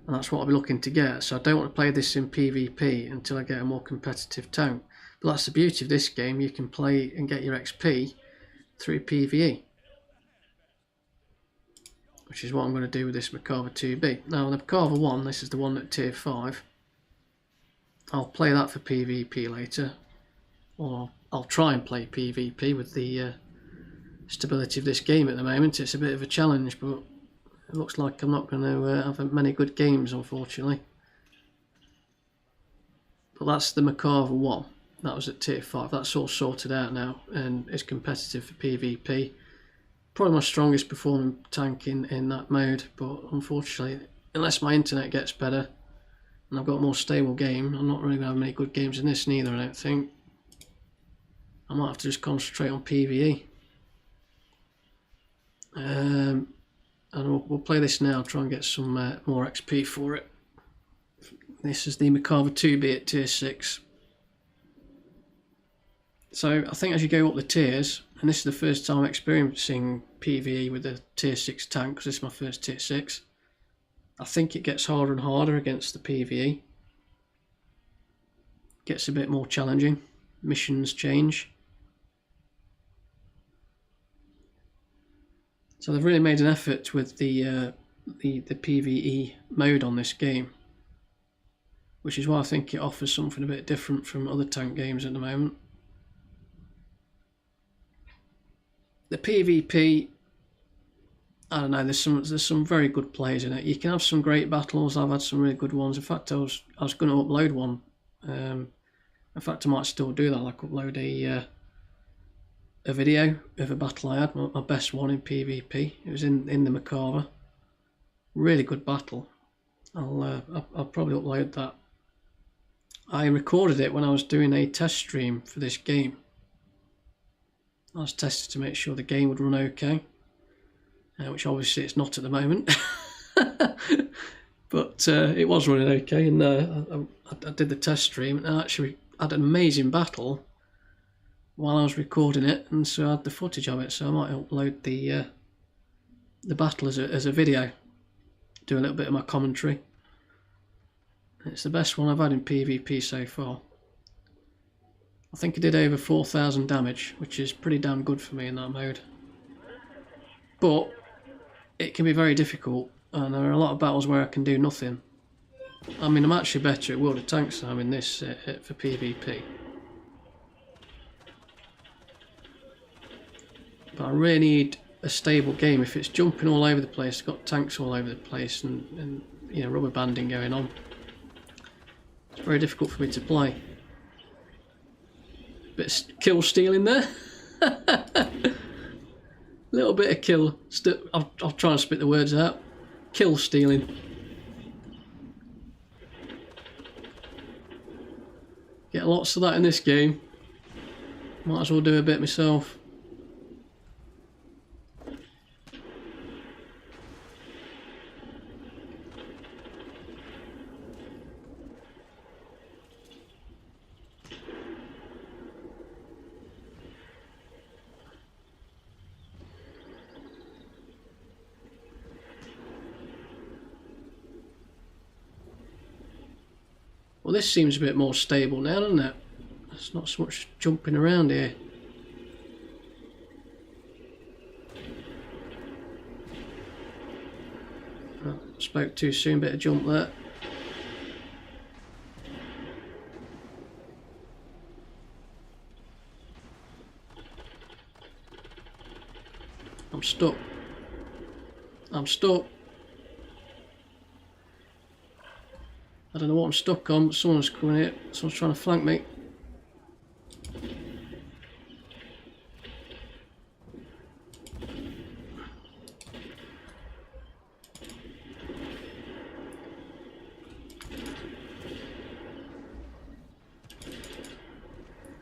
and that's what I'll be looking to get. So I don't want to play this in PvP until I get a more competitive tank. But that's the beauty of this game, you can play and get your XP through PvE, which is what I'm going to do with this Macabre 2B. Now the Macabre 1, this is the one at tier 5. I'll play that for PvP later, or I'll try and play PvP with the stability of this game at the moment. It's a bit of a challenge, but it looks like I'm not going to have many good games, unfortunately. But that's the Macabre 1. That was at tier 5. That's all sorted out now and is competitive for PvP. Probably my strongest performing tank in that mode, but unfortunately, unless my internet gets better and I've got a more stable game, I'm not really going to have many good games in this neither, I don't think. I might have to just concentrate on PvE. And we'll play this now, try and get some more XP for it. This is the Macabre 2B at tier 6. So I think as you go up the tiers, and this is the first time I'm experiencing PvE with a tier 6 tank, because this is my first tier 6, I think it gets harder and harder against the PvE. Gets a bit more challenging, missions change. So they've really made an effort with the PvE mode on this game, which is why I think it offers something a bit different from other tank games at the moment. The PvP, I don't know, there's some very good players in it. You can have some great battles. I've had some really good ones. In fact, I was going to upload one. In fact, I might still do that. Like upload a video of a battle I had, my best one in PvP. It was in the Macabre. Really good battle. I'll probably upload that. I recorded it when I was doing a test stream for this game. I was testing to make sure the game would run okay, which obviously it's not at the moment. But it was running okay, and I did the test stream, and I actually had an amazing battle while I was recording it, and so I had the footage of it. So I might upload the battle as a video, do a little bit of my commentary. It's the best one I've had in PvP so far. I think I did over 4,000 damage, which is pretty damn good for me in that mode. But it can be very difficult, and there are a lot of battles where I can do nothing. I mean, I'm actually better at World of Tanks than I'm in this for PvP. But I really need a stable game. If it's jumping all over the place, got tanks all over the place, and you know, rubber banding going on, it's very difficult for me to play. Bit of kill stealing there. Little bit of kill. I'll try and spit the words out. Kill stealing. Get lots of that in this game. Might as well do a bit myself. Well, this seems a bit more stable now, doesn't it? There's not so much jumping around here. Oh, spoke too soon, bit of jump there. I'm stuck. I'm stuck. I don't know what I'm stuck on, but someone's coming here. Someone's trying to flank me.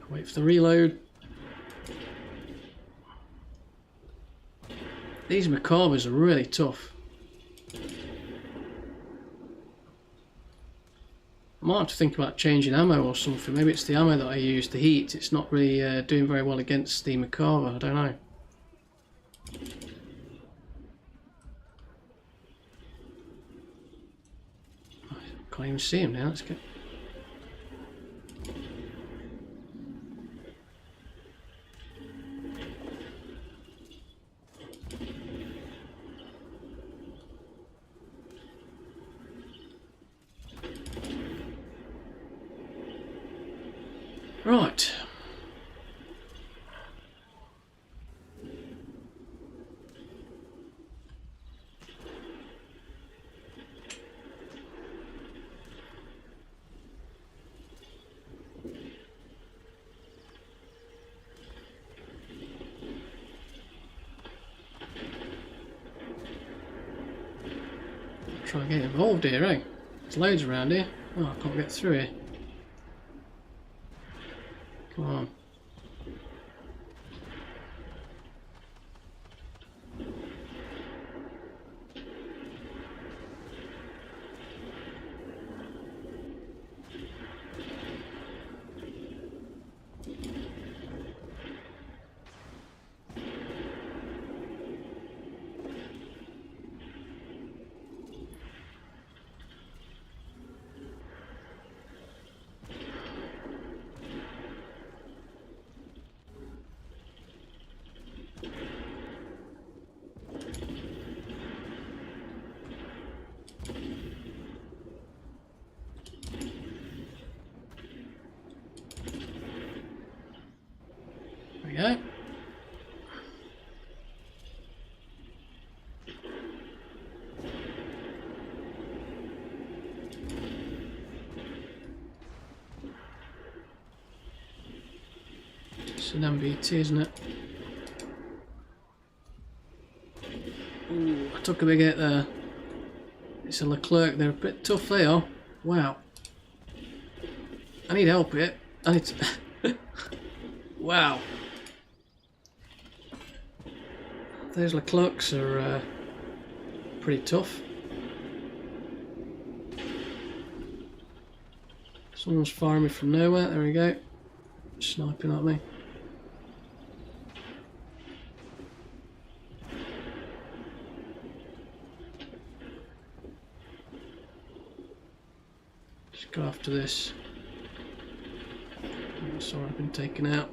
Wait for the reload. These Macabres are really tough. I might have to think about changing ammo or something. Maybe it's the ammo that I use, the heat. It's not really doing very well against the Macabre. I don't know. I can't even see him now. Let's go. Right. Try and get involved here, eh? There's loads around here. Oh, I can't get through here. Come on. There we go. It's an MBT, isn't it? Ooh, I took a big hit there. It's a Leclerc, they're a bit tough, they are. Wow. I need help here. I need to... Wow. Those Leclercs are pretty tough. Someone's firing me from nowhere, there we go. Sniping at me. Just go after this. Oh, sorry, I've been taken out.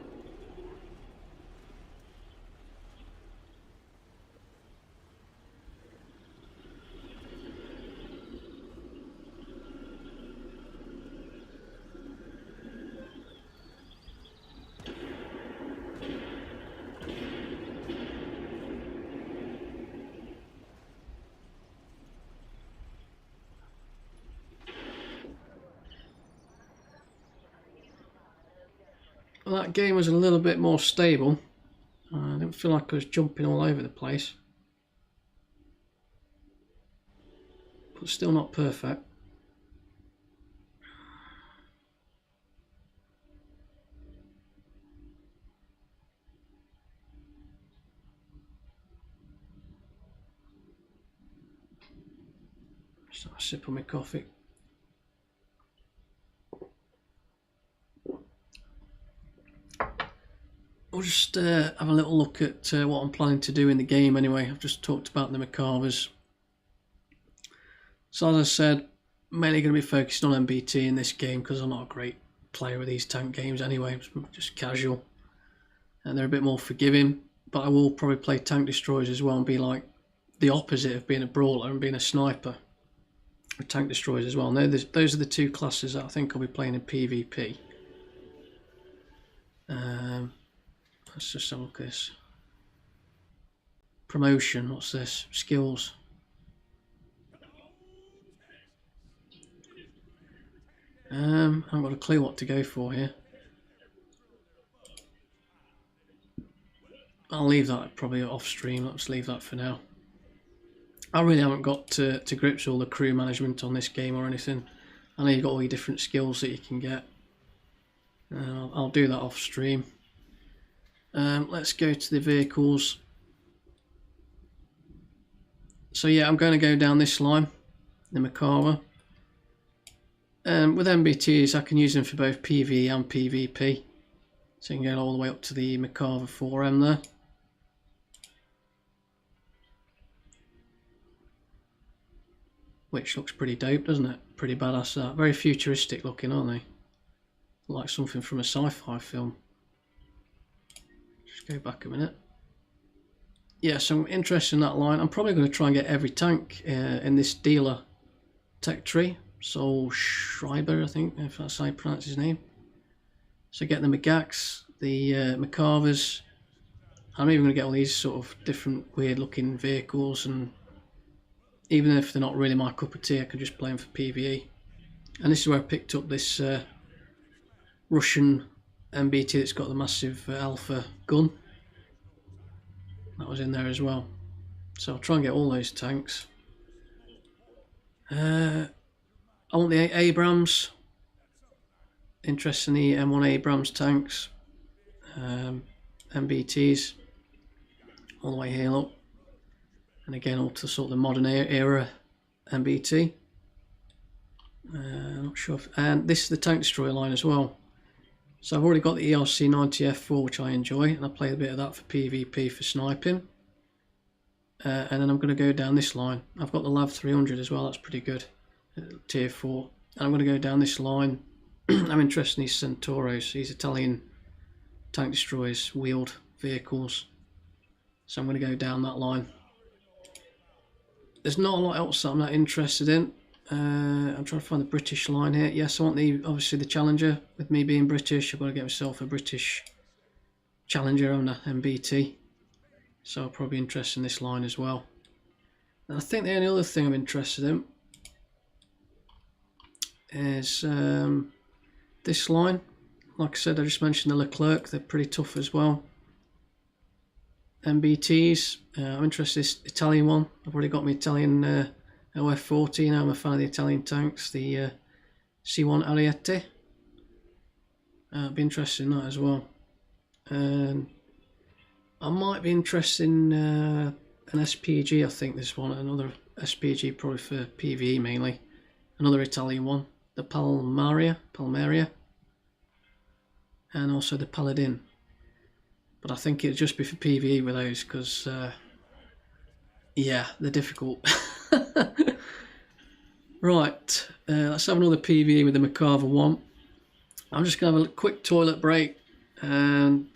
Well, that game was a little bit more stable. I didn't feel like I was jumping all over the place. But still not perfect. Just have a sip of my coffee. We'll just have a little look at what I'm planning to do in the game anyway. I've just talked about the Macabres. So as I said, mainly going to be focused on MBT in this game because I'm not a great player with these tank games anyway. I'm just casual. And they're a bit more forgiving. But I will probably play tank destroyers as well and be like the opposite of being a brawler and being a sniper. With tank destroyers as well. Now those are the two classes that I think I'll be playing in PvP. Let's just have a look at this. Promotion, what's this? Skills. I haven't got a clue what to go for here. I'll leave that probably off stream, let's leave that for now. I really haven't got to grips with all the crew management on this game or anything. I know you've got all your different skills that you can get. I'll do that off stream. Let's go to the vehicles. So yeah, I'm going to go down this line, the Macabre. With MBTs, I can use them for both PvE and PvP. So you can get all the way up to the Macarthur 4M there. Which looks pretty dope, doesn't it? Pretty badass that. Very futuristic looking, aren't they? Like something from a sci-fi film. Just go back a minute. Yeah, so I'm interested in that line. I'm probably going to try and get every tank in this dealer tech tree. Sol Schreiber, I think, if that's how you pronounce his name. So get the Magax, the Macarthurs. I'm even going to get all these sort of different weird looking vehicles, and even if they're not really my cup of tea, I can just play them for PvE. And this is where I picked up this Russian MBT that's got the massive alpha gun. That was in there as well. So I'll try and get all those tanks. I want the Abrams. Interested in the M1 Abrams tanks. MBTs. All the way here, look. And again, all to sort of the modern era MBT. Not sure if, and this is the tank destroyer line as well. So I've already got the ERC 90F4, which I enjoy, and I play a bit of that for PvP for sniping. And then I'm going to go down this line. I've got the Lav 300 as well, that's pretty good. Tier 4. And I'm going to go down this line. I'm interested in these Centauros, these Italian tank destroyers, wheeled vehicles. So I'm going to go down that line. There's not a lot else that I'm not interested in. I'm trying to find the British line here. Yes, I want obviously the Challenger. With me being British, I've got to get myself a British Challenger on the MBT. So I'll probably be interested in this line as well. And I think the only other thing I'm interested in is this line. Like I said, I just mentioned the Leclerc. They're pretty tough as well. MBTs. I'm interested in this Italian one. I've already got my Italian OF40. Now I'm a fan of the Italian tanks. The C1 Ariete. I'll be interested in that as well. And I might be interested in an SPG. I think this one, another SPG, probably for PvE mainly. Another Italian one, the Palmaria, and also the Paladin. But I think it'll just be for PvE with those, because yeah, they're difficult. Right, let's have another PvE with the Macarthur 1. I'm just going to have a quick toilet break and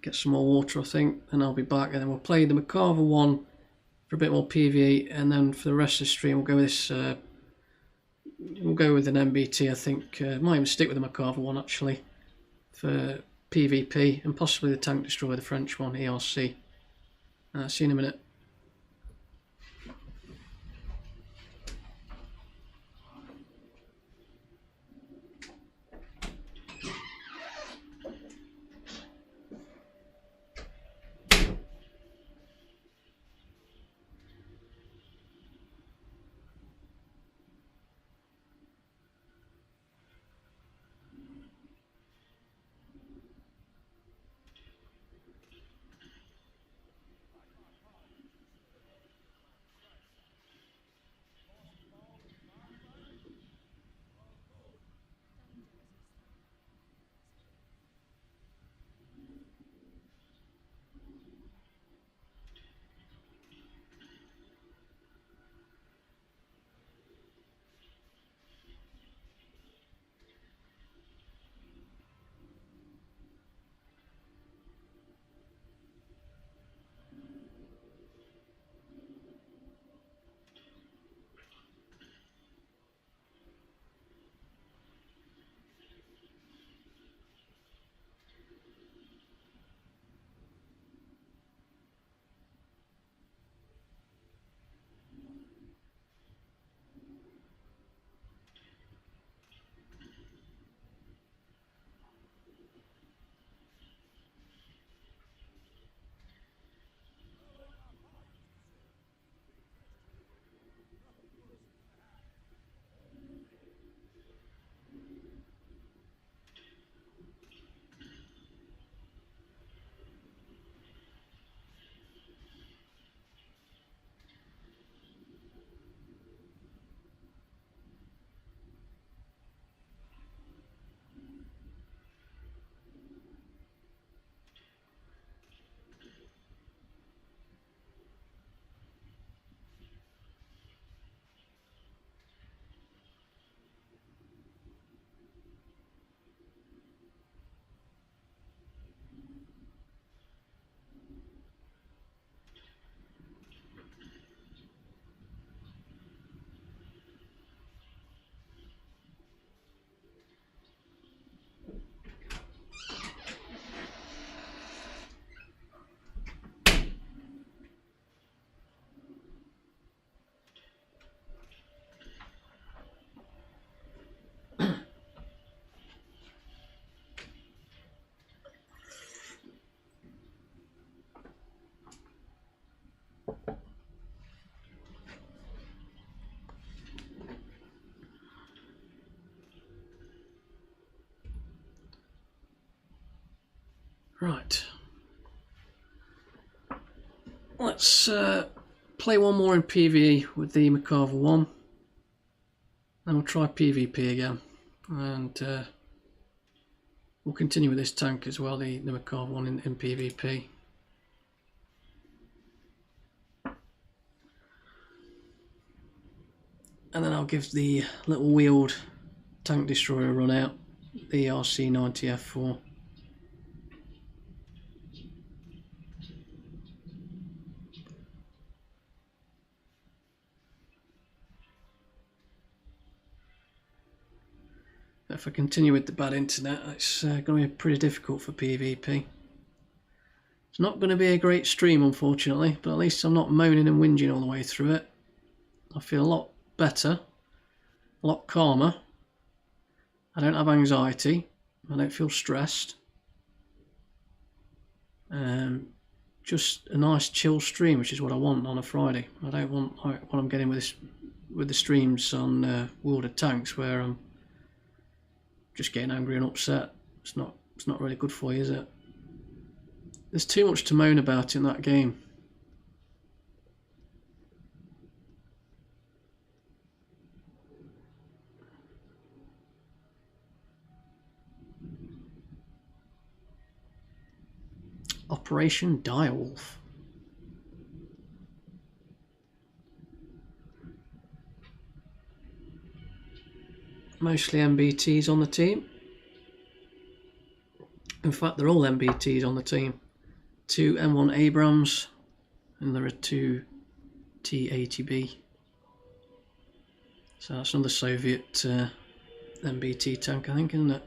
get some more water, I think, and I'll be back, and then we'll play the Macarthur 1 for a bit more PvE, and then for the rest of the stream we'll go with this. We'll go with an MBT, I think. Might even stick with the Macarthur 1 actually for PvP, and possibly the tank destroyer, the French one, ERC. See you in a minute. Right. Let's play one more in PvE with the Macarver 1. Then we'll try PvP again. And we'll continue with this tank as well, the Macarver 1 in PvP. And then I'll give the little wheeled tank destroyer a run out, the RC90F4. If I continue with the bad internet, it's going to be pretty difficult for PvP. It's not going to be a great stream, unfortunately, but at least I'm not moaning and whinging all the way through it. I feel a lot better, a lot calmer. I don't have anxiety. I don't feel stressed. Just a nice chill stream, which is what I want on a Friday. I don't want what I'm getting with the streams on World of Tanks, where I'm just getting angry and upset. It's not really good for you, is it? There's too much to moan about in that game. Operation Direwolf. Mostly MBTs on the team. In fact, they're all MBTs on the team. 2 M1 Abrams, and there are 2 T80B. So that's another Soviet MBT tank, I think, isn't it?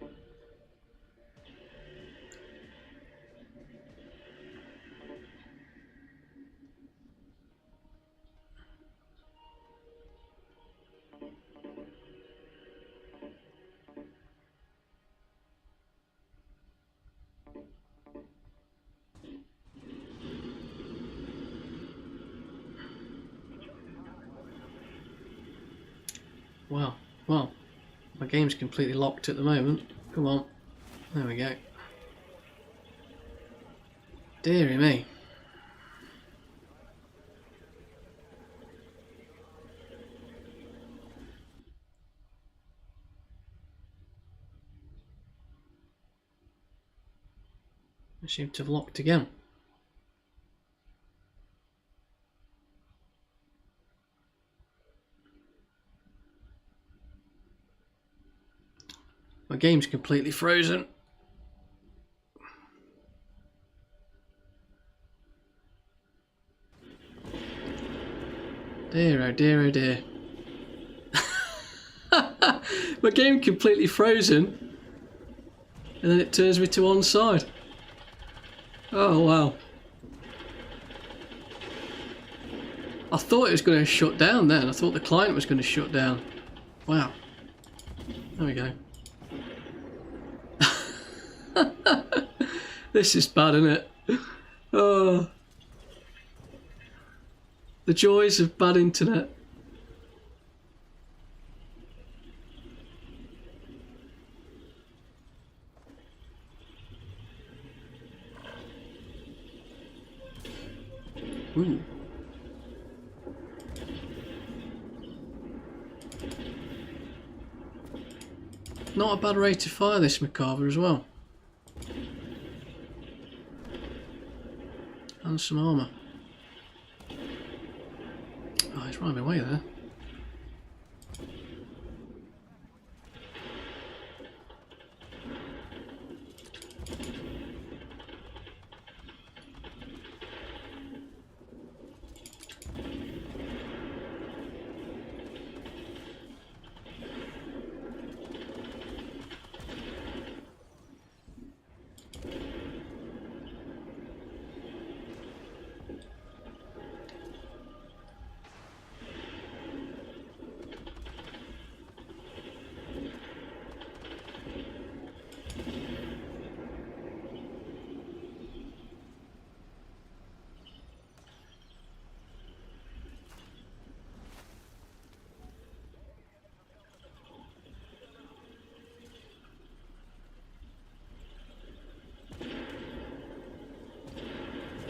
Well, my game's completely locked at the moment. Come on, there we go. Deary me. I seem to have locked again. My game's completely frozen. Dear, oh dear, oh dear. My game completely frozen, and then it turns me to one side. Oh wow. I thought it was going to shut down then. I thought the client was going to shut down. Wow. There we go. This is bad, isn't it? Oh. The joys of bad internet. Ooh. Not a bad rate to fire this Macarver as well. And some armour. Oh, he's right away there.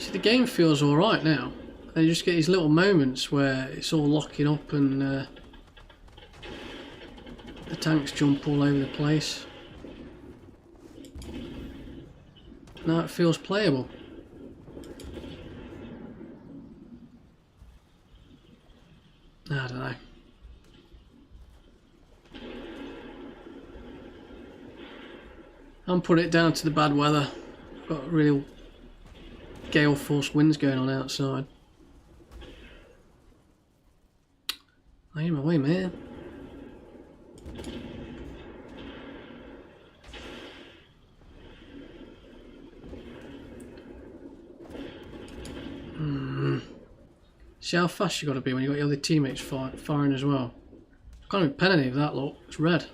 See, the game feels alright now. You just get these little moments where it's all locking up and the tanks jump all over the place. Now it feels playable. I don't know. I'm putting it down to the bad weather. I've got real gale force winds going on outside. Aim away, man. See how fast you got to be when you got your other teammates firing as well. Can't even pen any of that, look. It's red.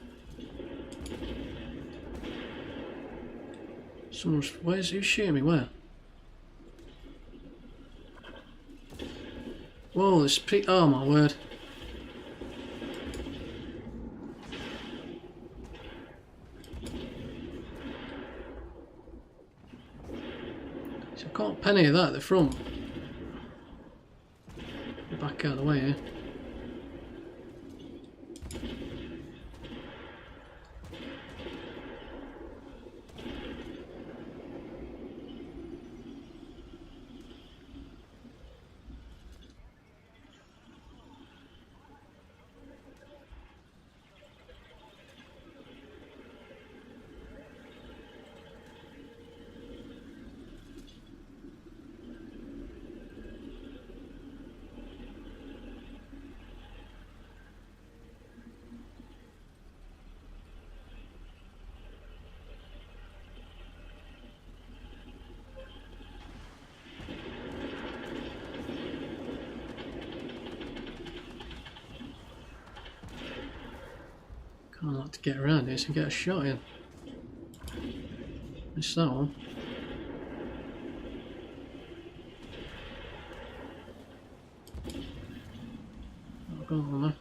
Who's shooting me? Where? Whoa, this oh my word. So I can't pen any of that at the front. Back out of the way here. Can't like to get around this and get a shot in. Missed that one. Oh, go on there.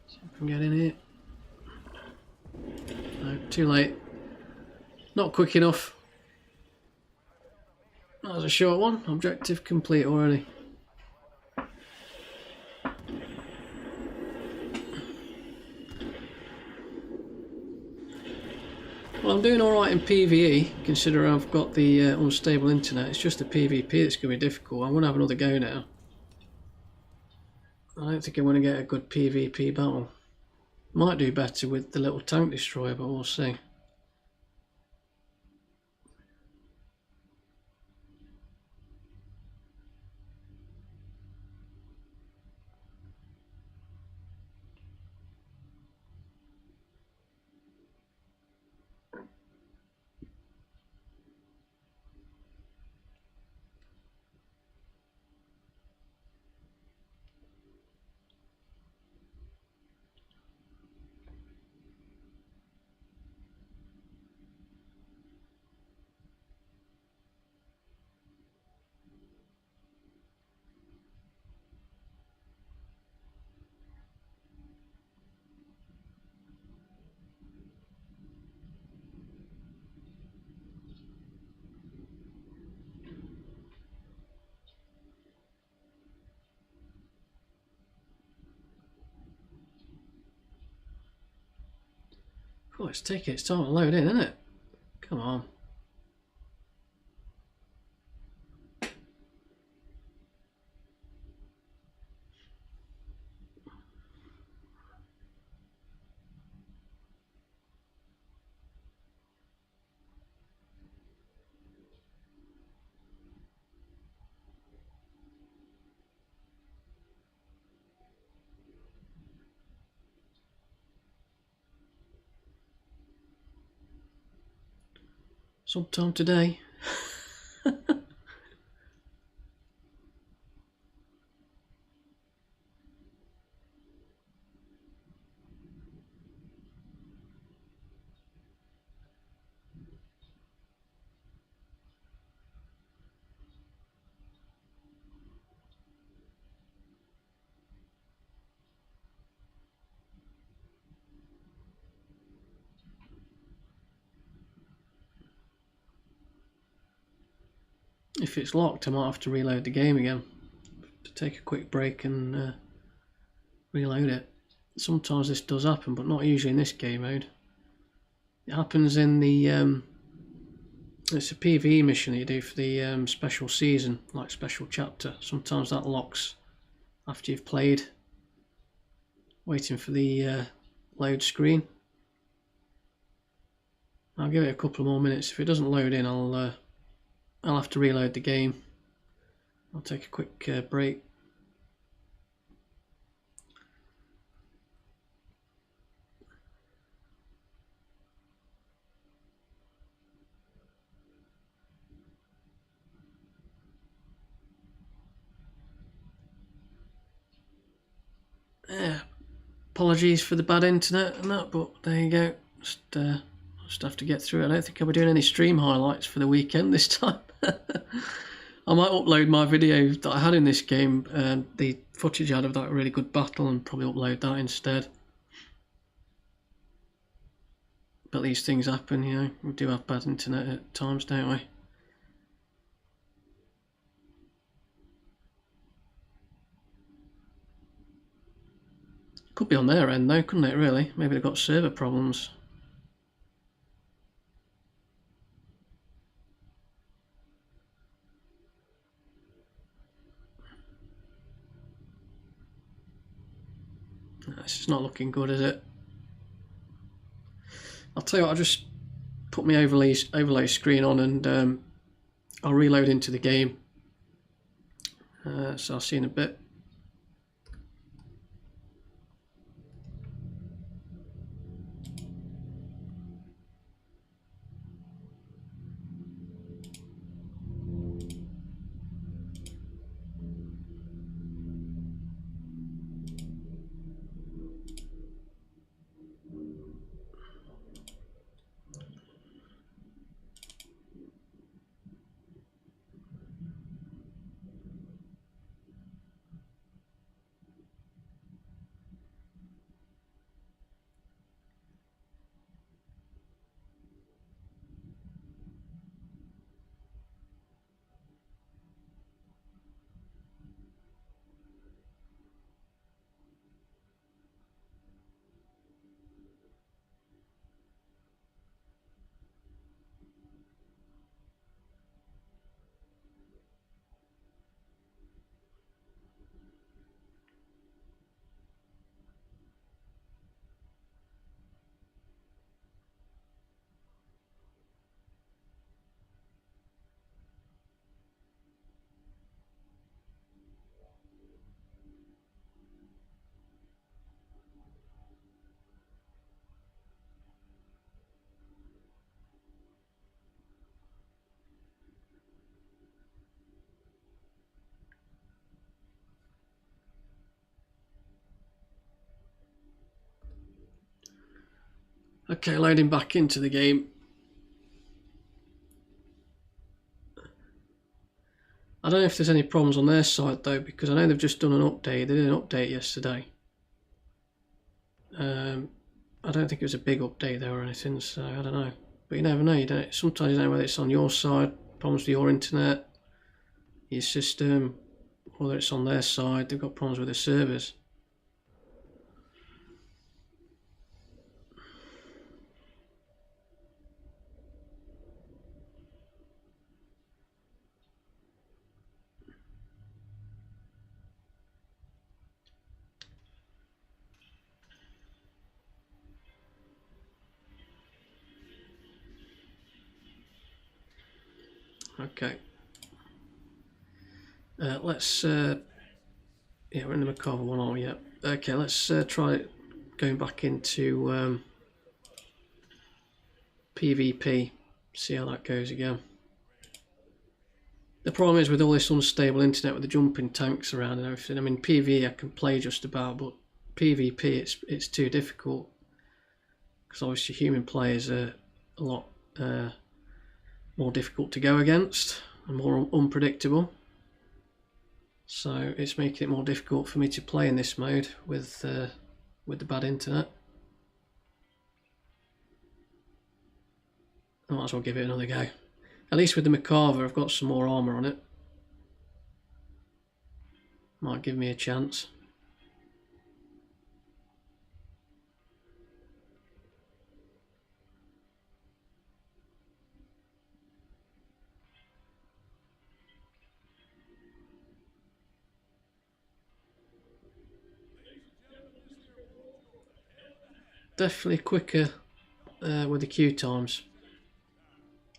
See if I can get in here. No, too late. Not quick enough. That was a short one. Objective complete already. Well, I'm doing alright in PvE, considering I've got the unstable internet. It's just the PvP that's going to be difficult. I'm going to have another go now. I don't think I'm going to get a good PvP battle. Might do better with the little tank destroyer, but we'll see. Oh, it's taking its time to load in, isn't it? Come on. Sometime today. If it's locked, I might have to reload the game again. To take a quick break and reload it. Sometimes this does happen, but not usually in this game mode. It happens in the it's a PvE mission that you do for the special season, like special chapter. Sometimes that locks after you've played, waiting for the load screen. I'll give it a couple more minutes. If it doesn't load in, I'll have to reload the game. I'll take a quick break. Apologies for the bad internet and that, but there you go. Just have to get through it. I don't think I'll be doing any stream highlights for the weekend this time. I might upload my video that I had in this game, the footage I had of that really good battle, and probably upload that instead. But these things happen, you know. We do have bad internet at times, don't we? Could be on their end though, couldn't it, really? Maybe they've got server problems. This is not looking good, is it? I'll tell you what, I'll just put my overlay screen on and I'll reload into the game. So I'll see you in a bit. Okay, loading back into the game. I don't know if there's any problems on their side though, because I know they've just done an update. They did an update yesterday. I don't think it was a big update there or anything, so I don't know. But you never know. You don't. Sometimes you don't know whether it's on your side, problems with your internet, your system, whether it's on their side. They've got problems with the servers. Okay. Let's. Yeah, we're in the Macabre one, aren't we? Yeah. Okay, let's try going back into PvP. See how that goes again. The problem is with all this unstable internet with the jumping tanks around and everything. I mean, PvE I can play just about, but PvP it's too difficult because obviously human players are a lot more difficult to go against and more unpredictable. So it's making it more difficult for me to play in this mode with the bad internet. I might as well give it another go. At least with the Macarva I've got some more armour on it. Might give me a chance. Definitely quicker with the queue times.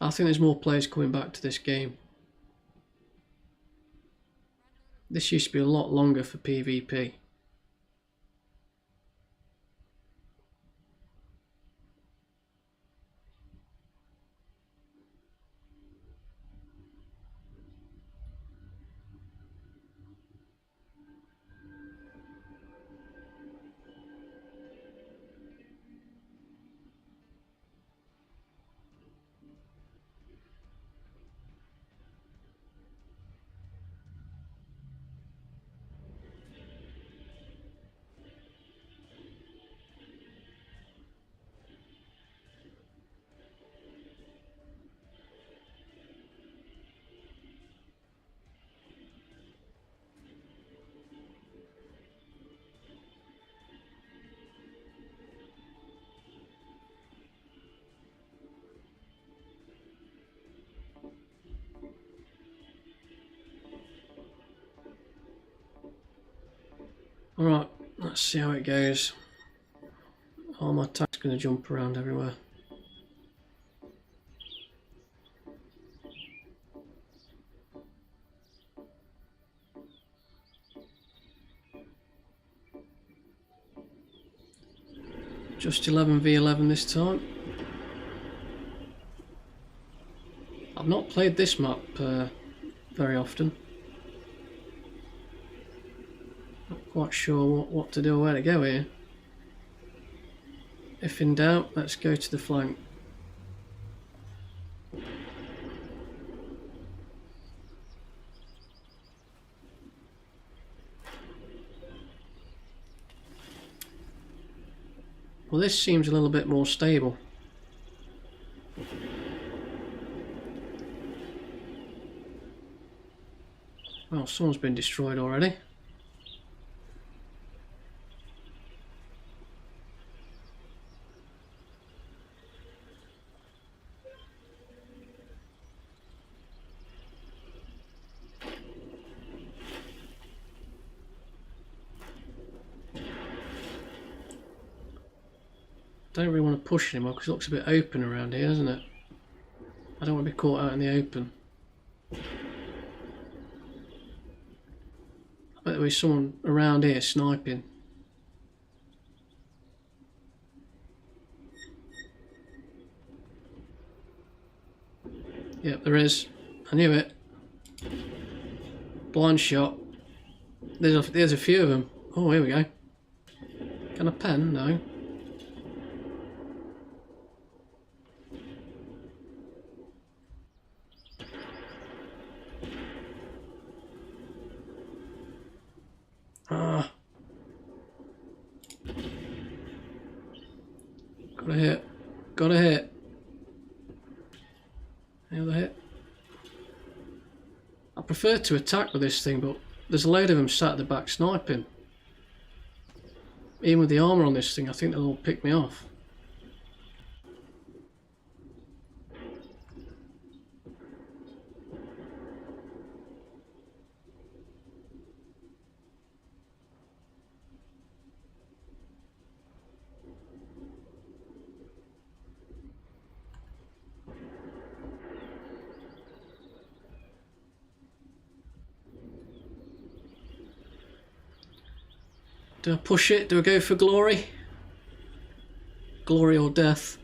I think there's more players coming back to this game. This used to be a lot longer for PvP. Alright, let's see how it goes. Oh, my attack's going to jump around everywhere. Just 11v11 this time. I've not played this map very often. Not quite sure what to do or where to go here. If in doubt, let's go to the flank. Well, this seems a little bit more stable. Well, someone's been destroyed already. Don't really want to push anymore because it looks a bit open around here, doesn't it? I don't want to be caught out in the open. I bet there was someone around here sniping. Yep, there is. I knew it. Blind shot. There's a few of them. Oh, here we go. Can I pen? No. Ah. Got a hit. Got a hit. Another hit. I prefer to attack with this thing, but there's a load of them sat at the back sniping. Even with the armour on this thing, I think they'll all pick me off. Do I push it? Do I go for glory? Glory or death?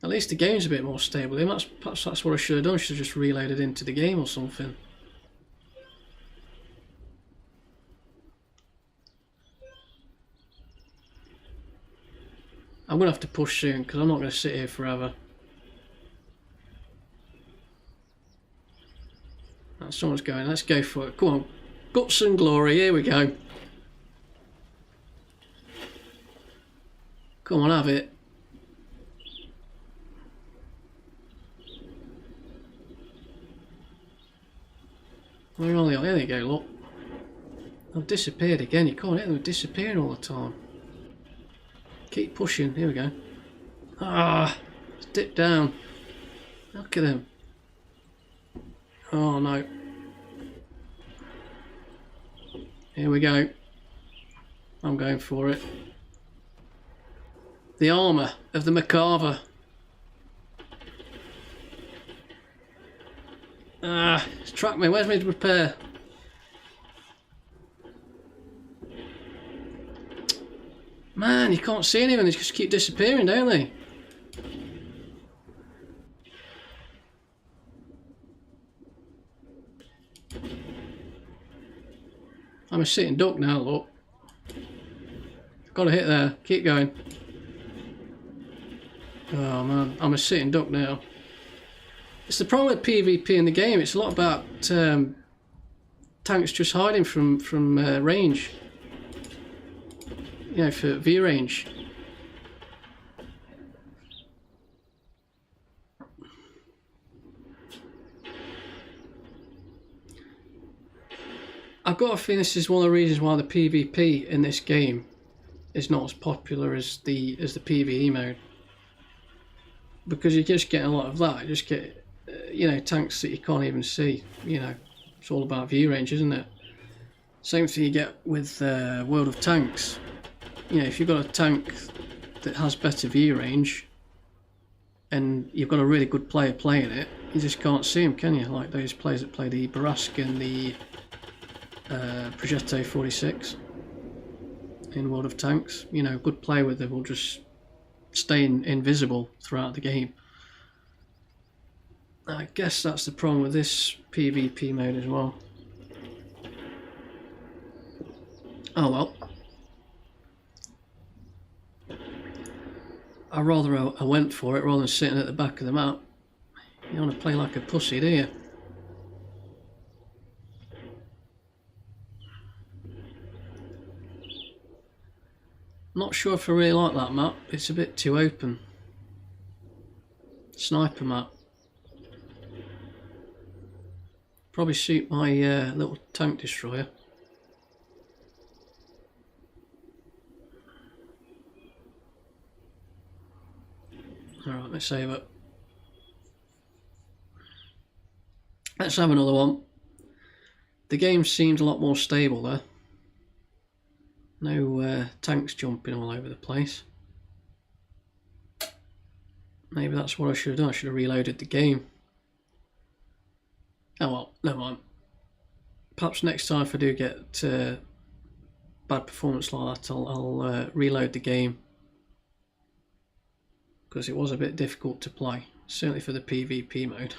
At least the game's a bit more stable. Perhaps that's what I should have done. I should have just reloaded into the game or something. I'm going to have to push soon because I'm not going to sit here forever. Someone's going. Let's go for it. Come on. Guts and glory. Here we go. Come on, have it. Where are they? There they go, look. They've disappeared again. You can't hit them, they're disappearing all the time. Keep pushing. Here we go. Ah! It's dipped down. Look at him. Oh no. Here we go. I'm going for it. The armour of the Macabre. Ah, it's tracked me. Where's my repair? Man, you can't see anything. They just keep disappearing, don't they? I'm a sitting duck now, look. Got a hit there. Keep going. Oh man, I'm a sitting duck now. It's the problem with PvP in the game. It's a lot about tanks just hiding from range. You know, for view range. I've got a feeling this is one of the reasons why the PvP in this game is not as popular as the PvE mode, because you just get a lot of that. You just get you know, tanks that you can't even see. You know, it's all about view range, isn't it? Same thing you get with World of Tanks. You know, if you've got a tank that has better view range and you've got a really good player playing it, you just can't see them, can you? Like those players that play the Barask and the Progetto 46 in World of Tanks. You know, a good player with them will just stay invisible throughout the game. I guess that's the problem with this PvP mode as well. Oh well. I went for it rather than sitting at the back of the map. You don't want to play like a pussy, do you? Not sure if I really like that map. It's a bit too open. Sniper map. Probably suit my little tank destroyer. Alright, let's save it. Let's have another one. The game seems a lot more stable there. No tanks jumping all over the place. Maybe that's what I should have done. I should have reloaded the game. Oh well, never mind. Perhaps next time if I do get bad performance like that, I'll reload the game. Because it was a bit difficult to play. Certainly for the PvP mode.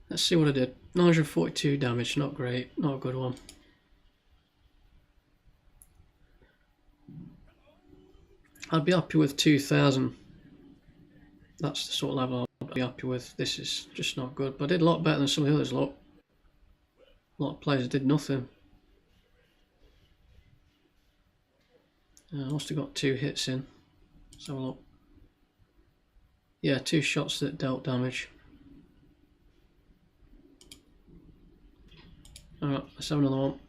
Let's see what I did. 942 damage, not great, not a good one. I'd be happy with 2000. That's the sort of level I'd be happy with. This is just not good, but I did a lot better than some of the others. Look, a lot of players did nothing. I must have got 2 hits in. Let's have a look. Yeah, 2 shots that dealt damage. Alright, let's have another one.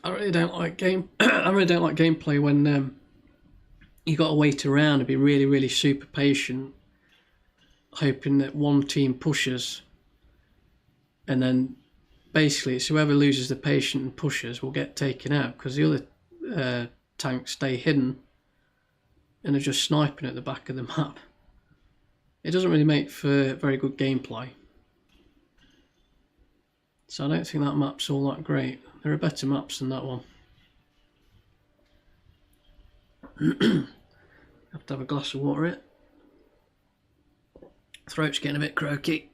I really don't like gameplay when you got to wait around and be really super patient, hoping that one team pushes and then basically it's whoever loses the patient and pushes will get taken out, because the other tanks stay hidden and are just sniping at the back of the map. It doesn't really make for very good gameplay. So I don't think that map's all that great. There are better maps than that one. Have to have a glass of water it. Throat's getting a bit croaky.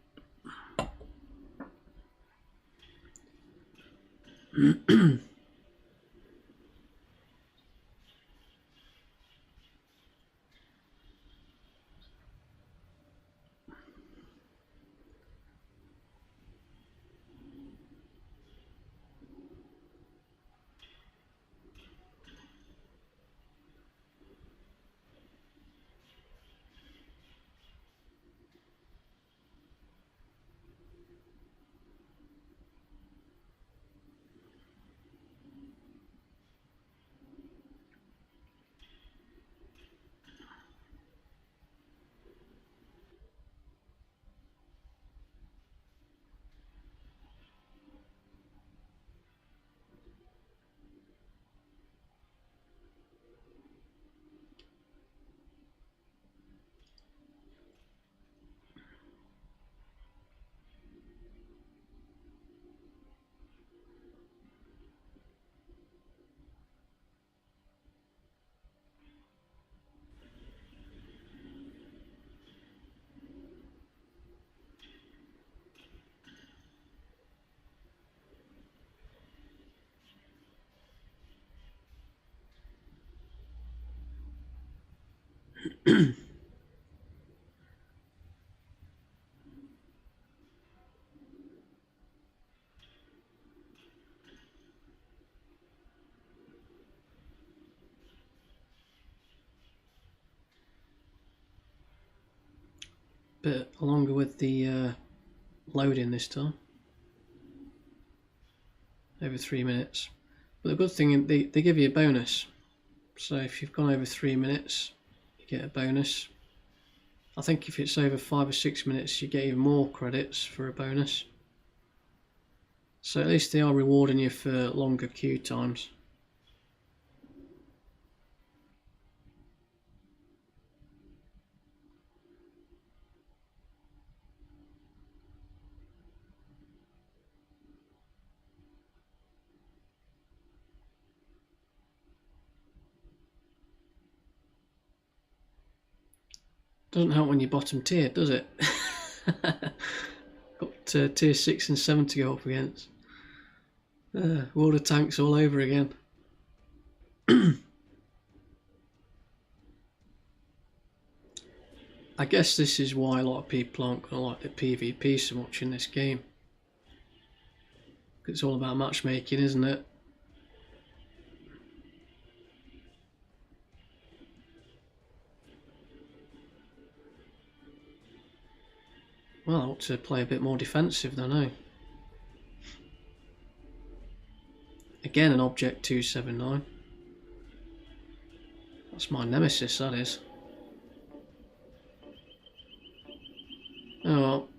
Bit longer with the loading this time. Over 3 minutes. But the good thing, they give you a bonus. So if you've gone over 3 minutes, you get a bonus. I think if it's over 5 or 6 minutes, you get even more credits for a bonus. So at least they are rewarding you for longer queue times. Doesn't help when you're bottom tier, does it? Got tier 6 and 7 to go up against. World of Tanks all over again. I guess this is why a lot of people aren't going to like the PvP so much in this game. It's all about matchmaking, isn't it? Well, I ought to play a bit more defensive than I. Again, an Object 279. That's my nemesis, that is. Oh well.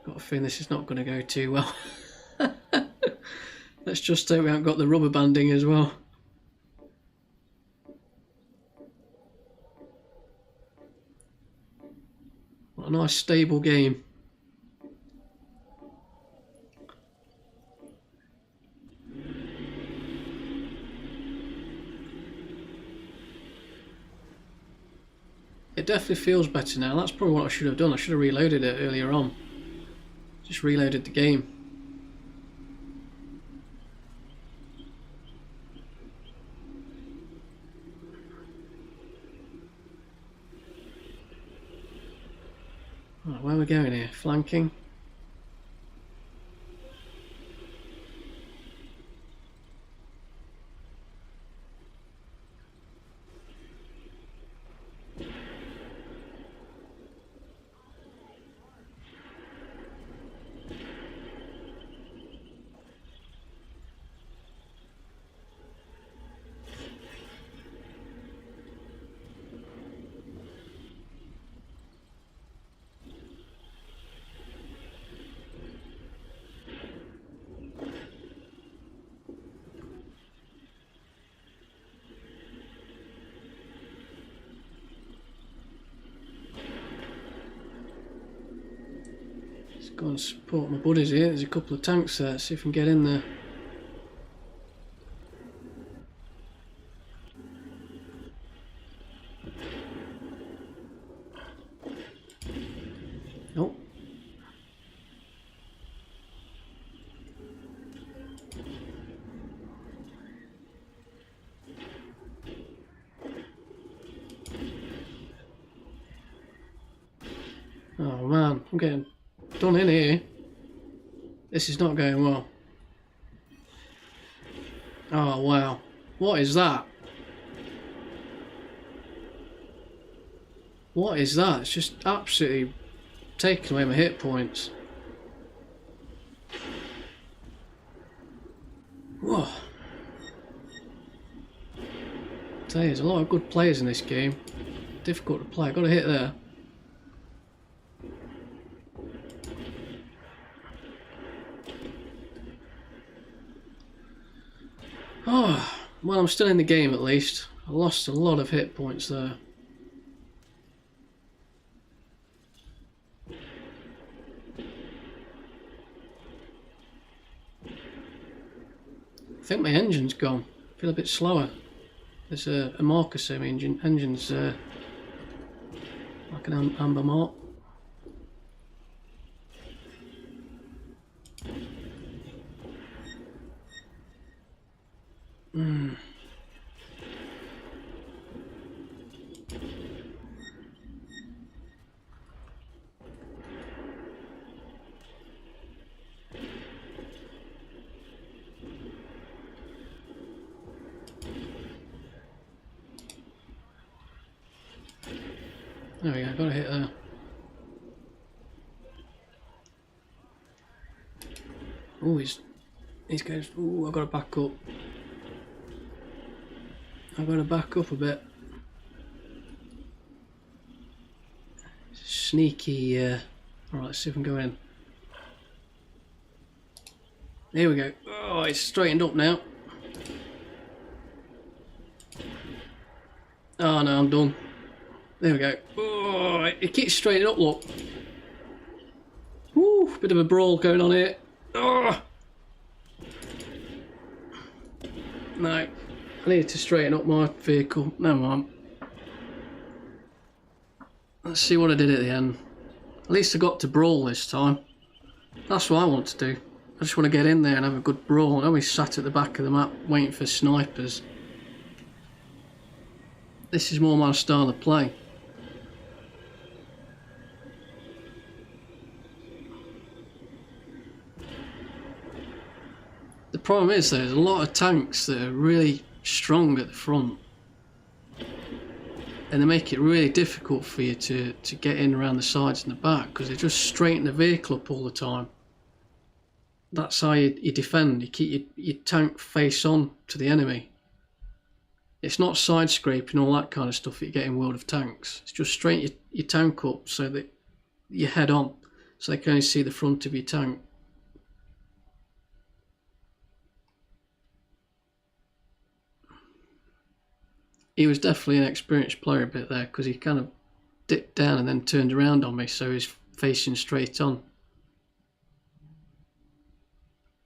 Got a feeling this is not going to go too well. Let's just hope we haven't got the rubber banding as well. What a nice stable game. It definitely feels better now. That's probably what I should have done. I should have reloaded it earlier on. Just reloaded the game. Right, where are we going here? Flanking. go and support my buddies here. There's a couple of tanks there. Let's see if we can get in there. Nope. Oh man, I'm getting done in here. This is not going well. Oh wow, what is that? What is that? It's just absolutely taking away my hit points. Whoa. I tell you, there's a lot of good players in this game. Difficult to play. I got a hit there. Oh, well, I'm still in the game at least. I lost a lot of hit points there. I think my engine's gone. I feel a bit slower. There's a marker saying my engine's like an amber mark. There we go, got a hit there. Oh, he's going. Oh, I've got to back up. I've got to back up a bit. Sneaky. Alright, let's see if we can go in. Here we go. Oh, it's straightened up now. Oh no, I'm done. There we go. Oh, it keeps straightening up, look. Woo, bit of a brawl going on here. Oh. No, I need to straighten up my vehicle. Never mind. Let's see what I did at the end. At least I got to brawl this time. That's what I want to do. I just want to get in there and have a good brawl. I always sat at the back of the map waiting for snipers. This is more my style of play. The problem is there's a lot of tanks that are really strong at the front, and they make it really difficult for you to get in around the sides and the back because they just straighten the vehicle up all the time. That's how you defend. You keep your tank face on to the enemy. It's not side scraping, all that kind of stuff that you get in World of Tanks. It's just straighten your tank up so that you head on, so they can only see the front of your tank. He was definitely an experienced player a bit there because he kind of dipped down and then turned around on me, so he's facing straight on.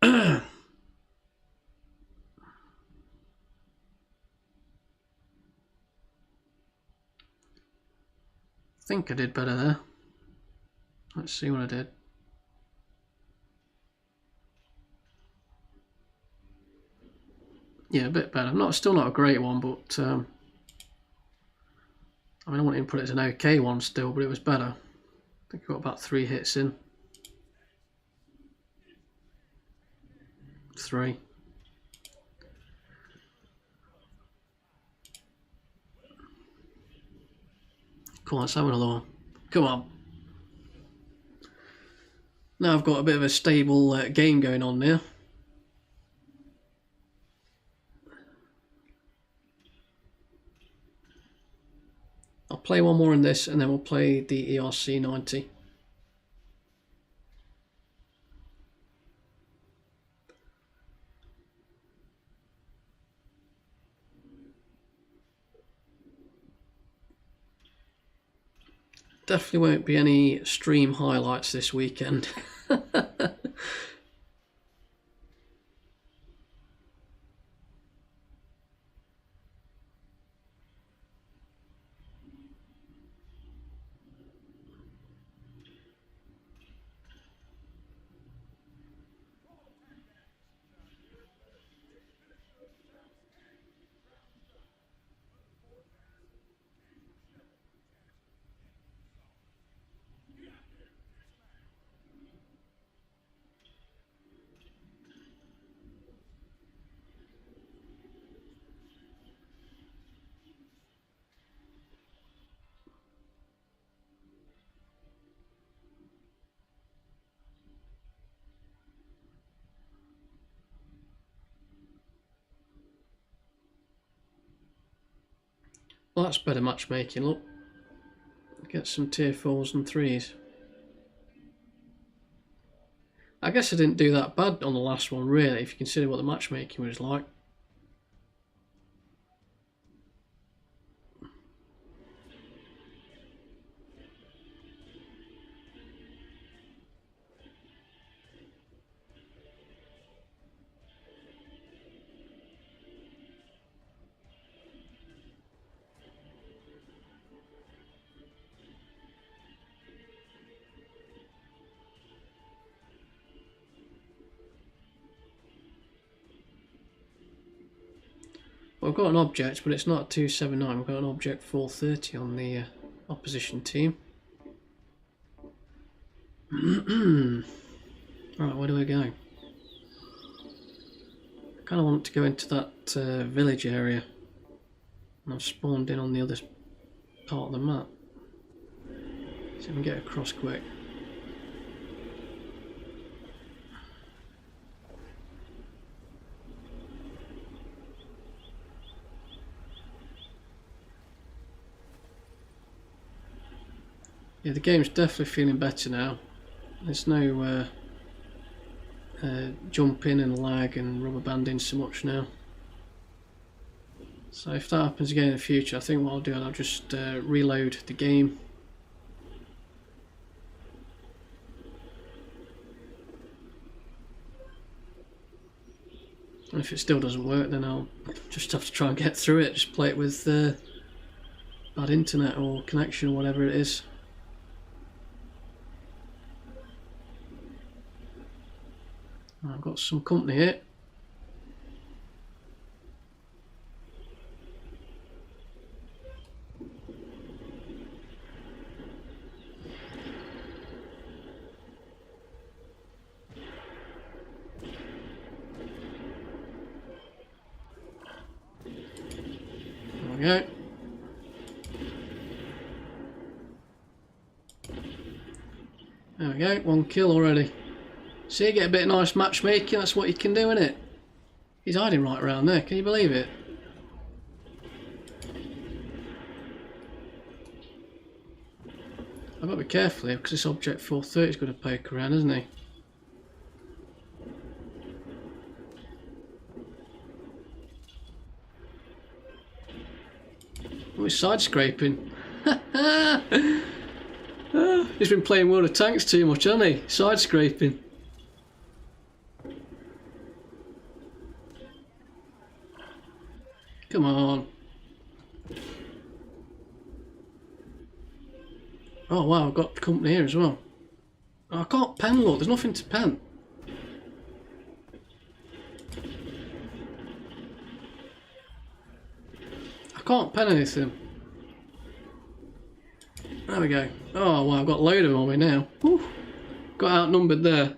I think I did better there. Let's see what I did. Yeah, a bit better. Still not a great one, but I mean, I wouldn't even put it as an okay one still, but it was better. I think I got about 3 hits in. 3. Come on, let's have another one. Come on. Now I've got a bit of a stable game going on there. I'll play one more in this and then we'll play the ERC90. Definitely won't be any stream highlights this weekend. Well, that's better matchmaking, look. Get some tier 4s and 3s. I guess I didn't do that bad on the last one, really, if you consider what the matchmaking was like. Well, we've got an object, but it's not 279. We've got an object 430 on the opposition team. Right, where do we go? I kind of want to go into that village area. And I've spawned in on the other part of the map. See if we can get across quick. Yeah, the game's definitely feeling better now. There's no jumping and lag and rubber banding so much now. So if that happens again in the future, I think what I'll do is I'll just reload the game. And if it still doesn't work, then I'll just have to try and get through it. Just play it with bad internet or connection or whatever it is. I've got some company here. There we go. There we go, 1 kill already. See, get a bit of nice matchmaking, that's what you can do, innit? He's hiding right around there, can you believe it? I've got to be careful here because this object 430 is going to poke around, isn't he? Oh, he's side scraping. He's been playing World of Tanks too much, hasn't he? Side scraping. Come on. Oh wow, I've got company here as well. Oh, I can't pen, look, there's nothing to pen. I can't pen anything. There we go. Oh wow, I've got a load of them on me now. Whew. Got outnumbered there.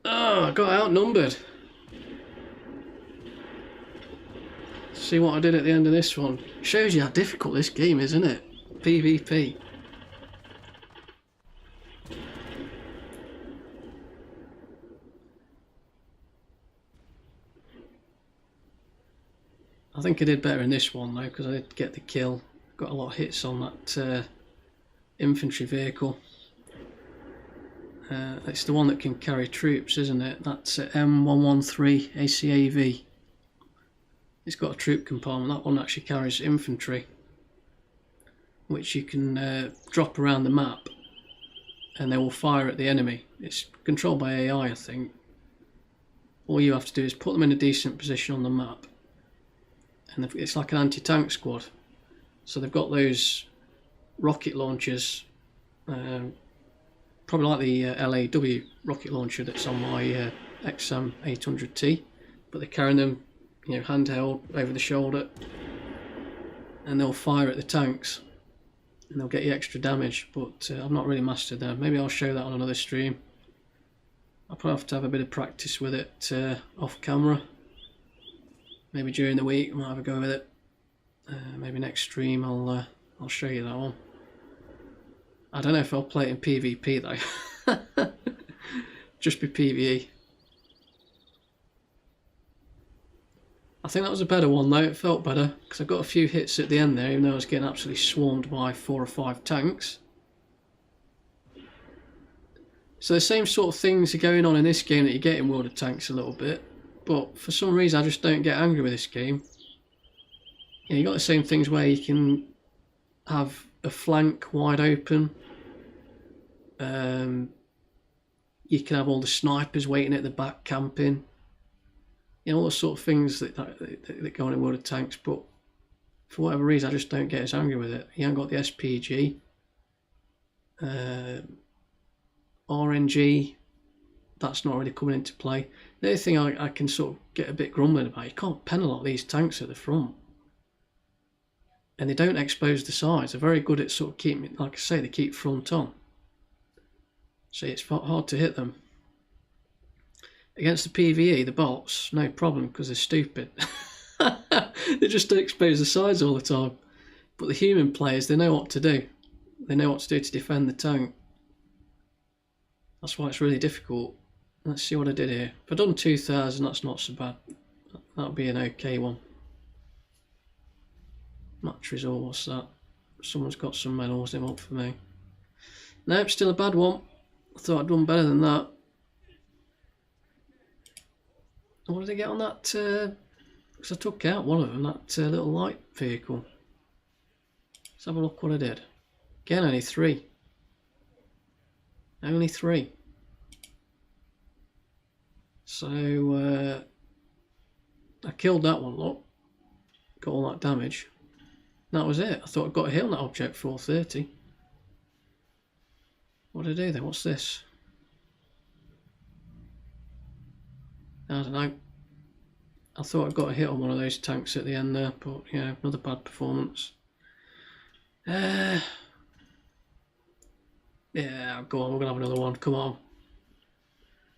Oh, I got outnumbered. See what I did at the end of this one. Shows you how difficult this game is, isn't it? PvP. I think I did better in this one though, because I did get the kill. Got a lot of hits on that infantry vehicle. It's the one that can carry troops, isn't it? That's M113 ACAV. It's got a troop compartment. That one actually carries infantry, which you can drop around the map and they will fire at the enemy. It's controlled by AI, I think. All you have to do is put them in a decent position on the map, and it's like an anti-tank squad. So they've got those rocket launchers, probably like the LAW rocket launcher that's on my XM800T, but they're carrying them, you know, handheld over the shoulder, and they'll fire at the tanks, and they'll get you extra damage. But I've not really mastered them. Maybe I'll show that on another stream. I'll probably have to have a bit of practice with it off camera. Maybe during the week I might have a go with it. Maybe next stream I'll show you that one. I don't know if I'll play it in PvP though. Just be PvE. I think that was a better one though. It felt better because I got a few hits at the end there, even though I was getting absolutely swarmed by 4 or 5 tanks. So the same sort of things are going on in this game that you get in World of Tanks a little bit, but for some reason I just don't get angry with this game. You got the same things where you can have a flank wide open. You can have all the snipers waiting at the back camping. You know, all the sort of things that go on in World of Tanks, but for whatever reason I just don't get as angry with it. You haven't got the SPG. RNG, that's not really coming into play. The other thing I can sort of get a bit grumbling about, you can't pen a lot of these tanks at the front. And they don't expose the sides. They're very good at sort of keeping, like I say, they keep front on. So it's hard to hit them. Against the PvE, the bots, no problem because they're stupid. They just don't expose the sides all the time. But the human players, they know what to do. They know what to do to defend the tank. That's why it's really difficult. Let's see what I did here. If I'd done 2000, that's not so bad. That'll be an okay one. Match result, what's that? Someone's got some medals in up for me. Nope, still a bad one. I thought I'd done better than that. What did I get on that? Because I took out one of them, that little light vehicle. Let's have a look what I did. Again, only 3. Only 3. So I killed that one, look. Got all that damage. That was it. I thought I got a hit on that object, 430. What did I do then? What's this? I don't know. I thought I got a hit on one of those tanks at the end there, but yeah, another bad performance. Yeah, go on, we're gonna have another one. Come on.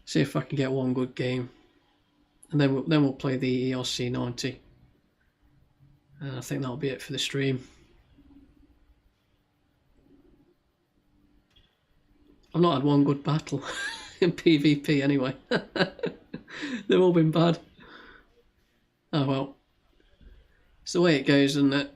See if I can get one good game, and then we'll play the ERC90. And I think that'll be it for the stream. I've not had one good battle in PvP anyway. They've all been bad. Oh well. It's the way it goes, isn't it?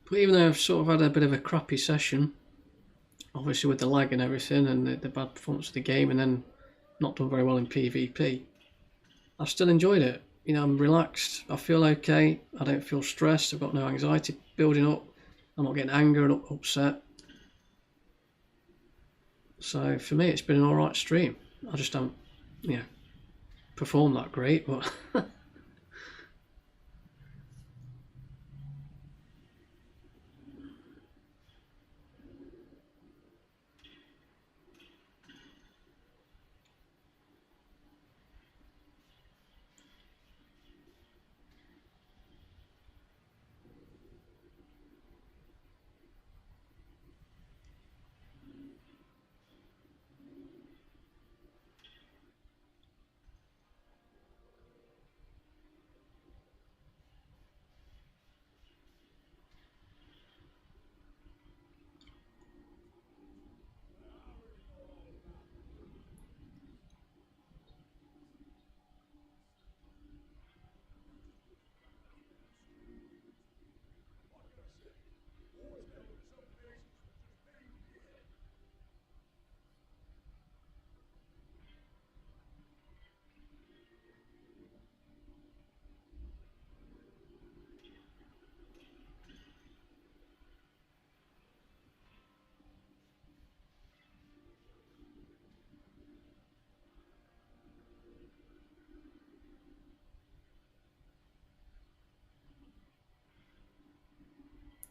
But even though I've sort of had a bit of a crappy session, obviously with the lag and everything and the bad performance of the game, and then not done very well in PvP, I've still enjoyed it. You know, I'm relaxed, I feel okay, I don't feel stressed, I've got no anxiety building up, I'm not getting angry and upset. So for me it's been an alright stream. I just don't, you know, perform that great, but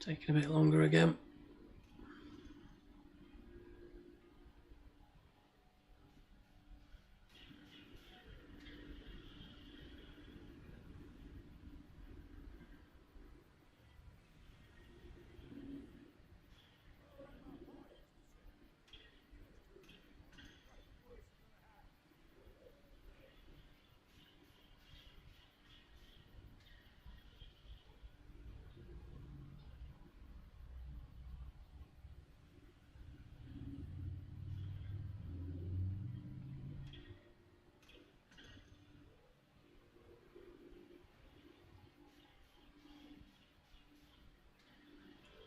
Taking a bit longer again.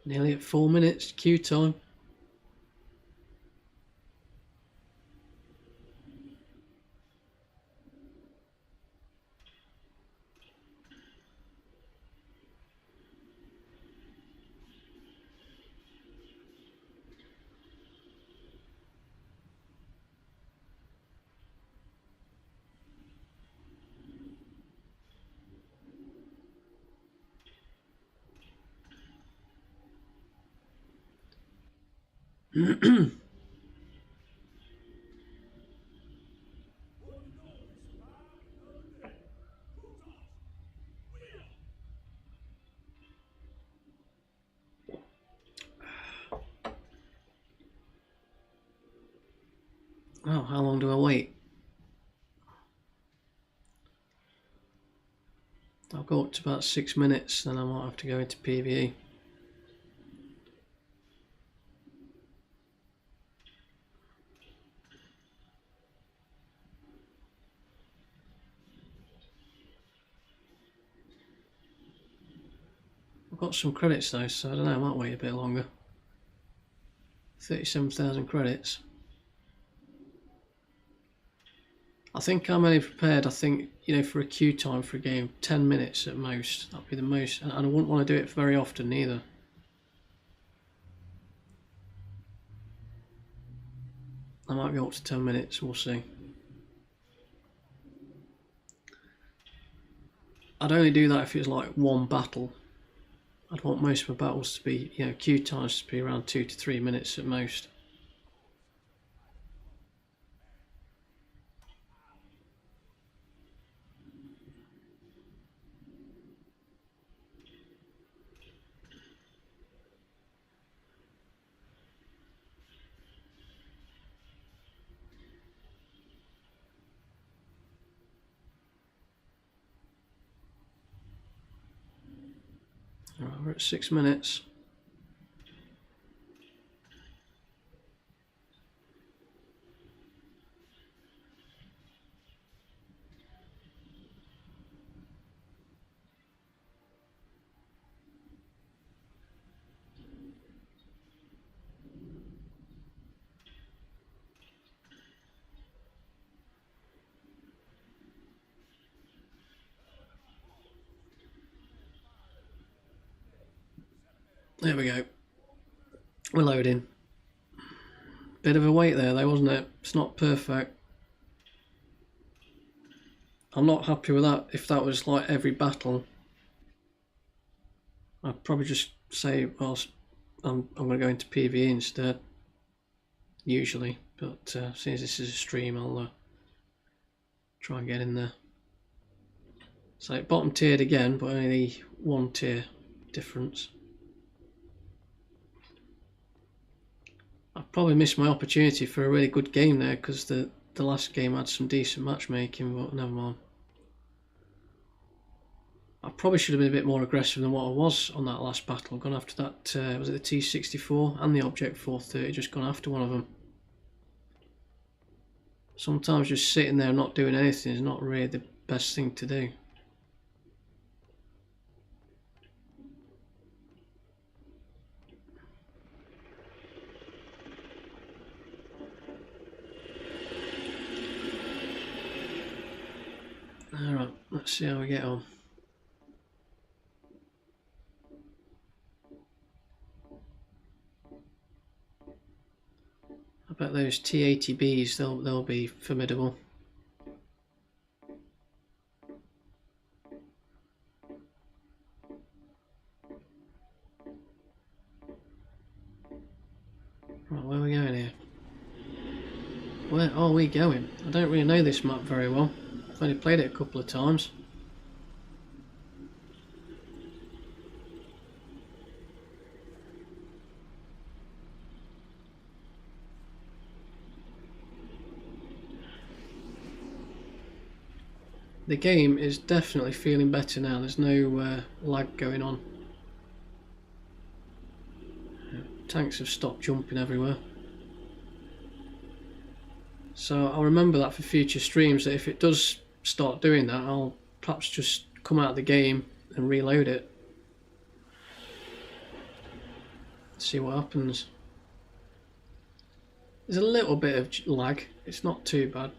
Nearly at 4 minutes queue time. Oh, how long do I wait? I'll go up to about 6 minutes, then I might have to go into PvE. I've got some credits though, so I don't know, I might wait a bit longer. 37,000 credits. I think I'm only prepared, I think, you know, for a queue time for a game, 10 minutes at most. That'd be the most, and I wouldn't want to do it very often either. I might go up to 10 minutes, we'll see. I'd only do that if it was like one battle. I'd want most of my battles to be, you know, queue times to be around 2 to 3 minutes at most. Alright, we're at 6 minutes. There we go. We're loading. Bit of a wait there though, wasn't it? It's not perfect. I'm not happy with that. If that was like every battle, I'd probably just say, well, I'm going to go into PvE instead. Usually, but since this is a stream, I'll try and get in there. So it bottom tiered again, but only 1 tier difference. I've probably missed my opportunity for a really good game there, because the last game had some decent matchmaking, but never mind. I probably should have been a bit more aggressive than what I was on that last battle. Gone after that, was it the T64 and the Object 430, just gone after one of them. Sometimes just sitting there not doing anything is not really the best thing to do. Alright, let's see how we get on. I bet those T80Bs, they'll be formidable. Right, where are we going here? Where are we going? I don't really know this map very well. I've only played it a couple of times. The game is definitely feeling better now. There's no lag going on. Tanks have stopped jumping everywhere. So I'll remember that for future streams, that if it does start doing that, I'll perhaps just come out of the game and reload it. See what happens. There's a little bit of lag, it's not too bad.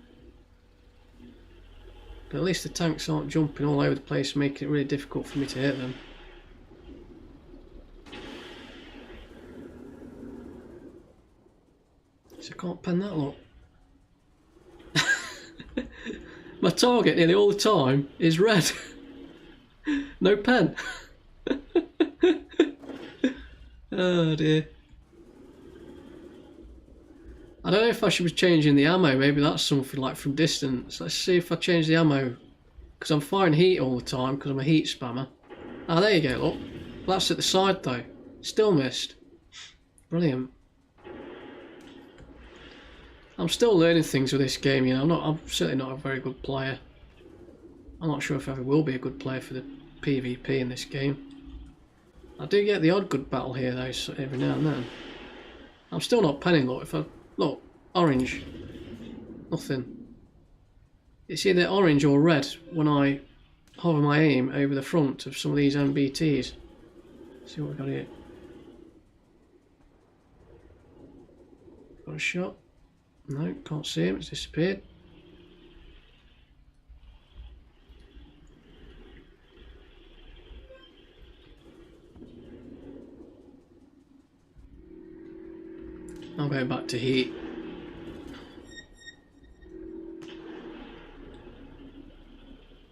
But at least the tanks aren't jumping all over the place, making it really difficult for me to hit them. So I can't pen that lot. My target nearly all the time is red. No pen. Oh dear. I don't know if I should be changing the ammo. Maybe that's something like from distance. Let's see if I change the ammo, because I'm firing heat all the time because I'm a heat spammer. Ah, there you go, look. That's at the side though. Still missed. Brilliant. I'm still learning things with this game, you know. I'm certainly not a very good player. I'm not sure if I ever will be a good player for the PvP in this game. I do get the odd good battle here though, so every now and then. I'm still not penning, look. If I look, orange, nothing. It's either orange or red when I hover my aim over the front of some of these MBTs. Let's see what we've got here. Got a shot. No, can't see him, it's disappeared. I'll go back to heat.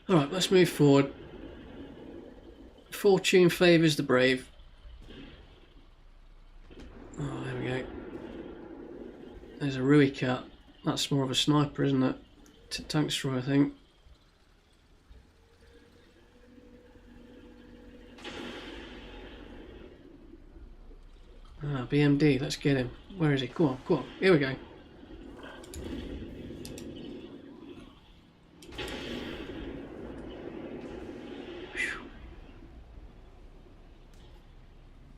Alright, let's move forward. Fortune favours the brave. Oh, there we go. There's a Rui cat. That's more of a sniper, isn't it? Tank destroyer, I think. Ah, BMD, let's get him. Where is he? Go on, go on. Here we go. Whew.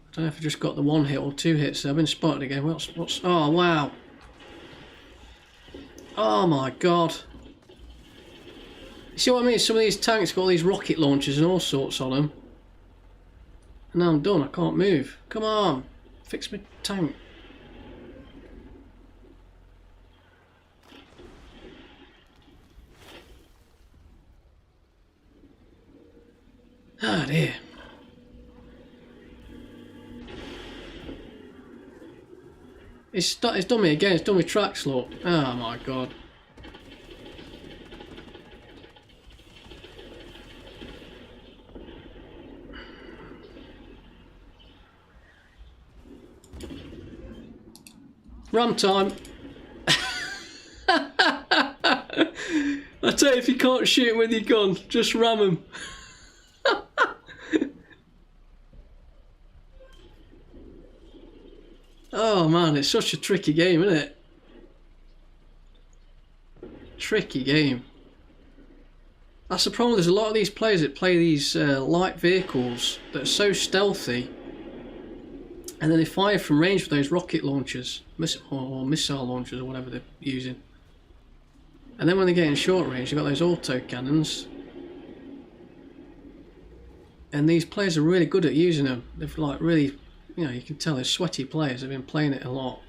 I don't know if I just got the one hit or two hits. I've been spotted again. What's? Oh wow! Oh my god! You see what I mean? Some of these tanks got all these rocket launchers and all sorts on them. And now I'm done. I can't move. Come on, fix my tank. Ah dear. It's done me again. It's done me tracks, look. Oh my god. Ram time. I tell you, if you can't shoot with your gun, just ram them. Oh man, it's such a tricky game, isn't it? Tricky game. That's the problem. There's a lot of these players that play these light vehicles that are so stealthy, and then they fire from range with those rocket launchers, or missile launchers, or whatever they're using. And then when they get in short range, they've got those auto cannons. And these players are really good at using them. They've like really, you know, you can tell they're sweaty players. They've been playing it a lot.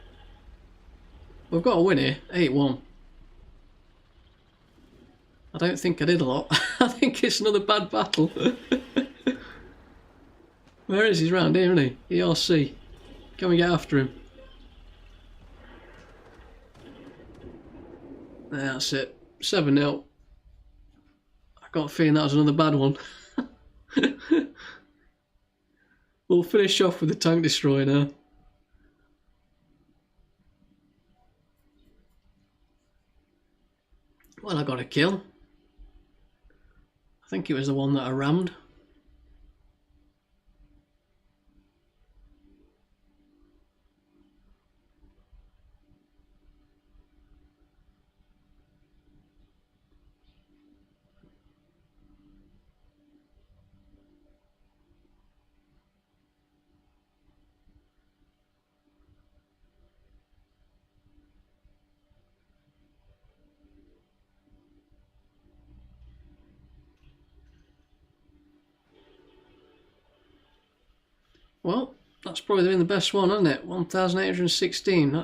We've got a win here, 8-1. I don't think I did a lot. I think it's another bad battle. Where is he? He's round here, isn't he? ERC. Can we get after him? That's it. 7-0. I got a feeling that was another bad one. We'll finish off with the tank destroyer now. Well, I got a kill. I think it was the one that I rammed. Well, that's probably been the best one, hasn't it? 1,816.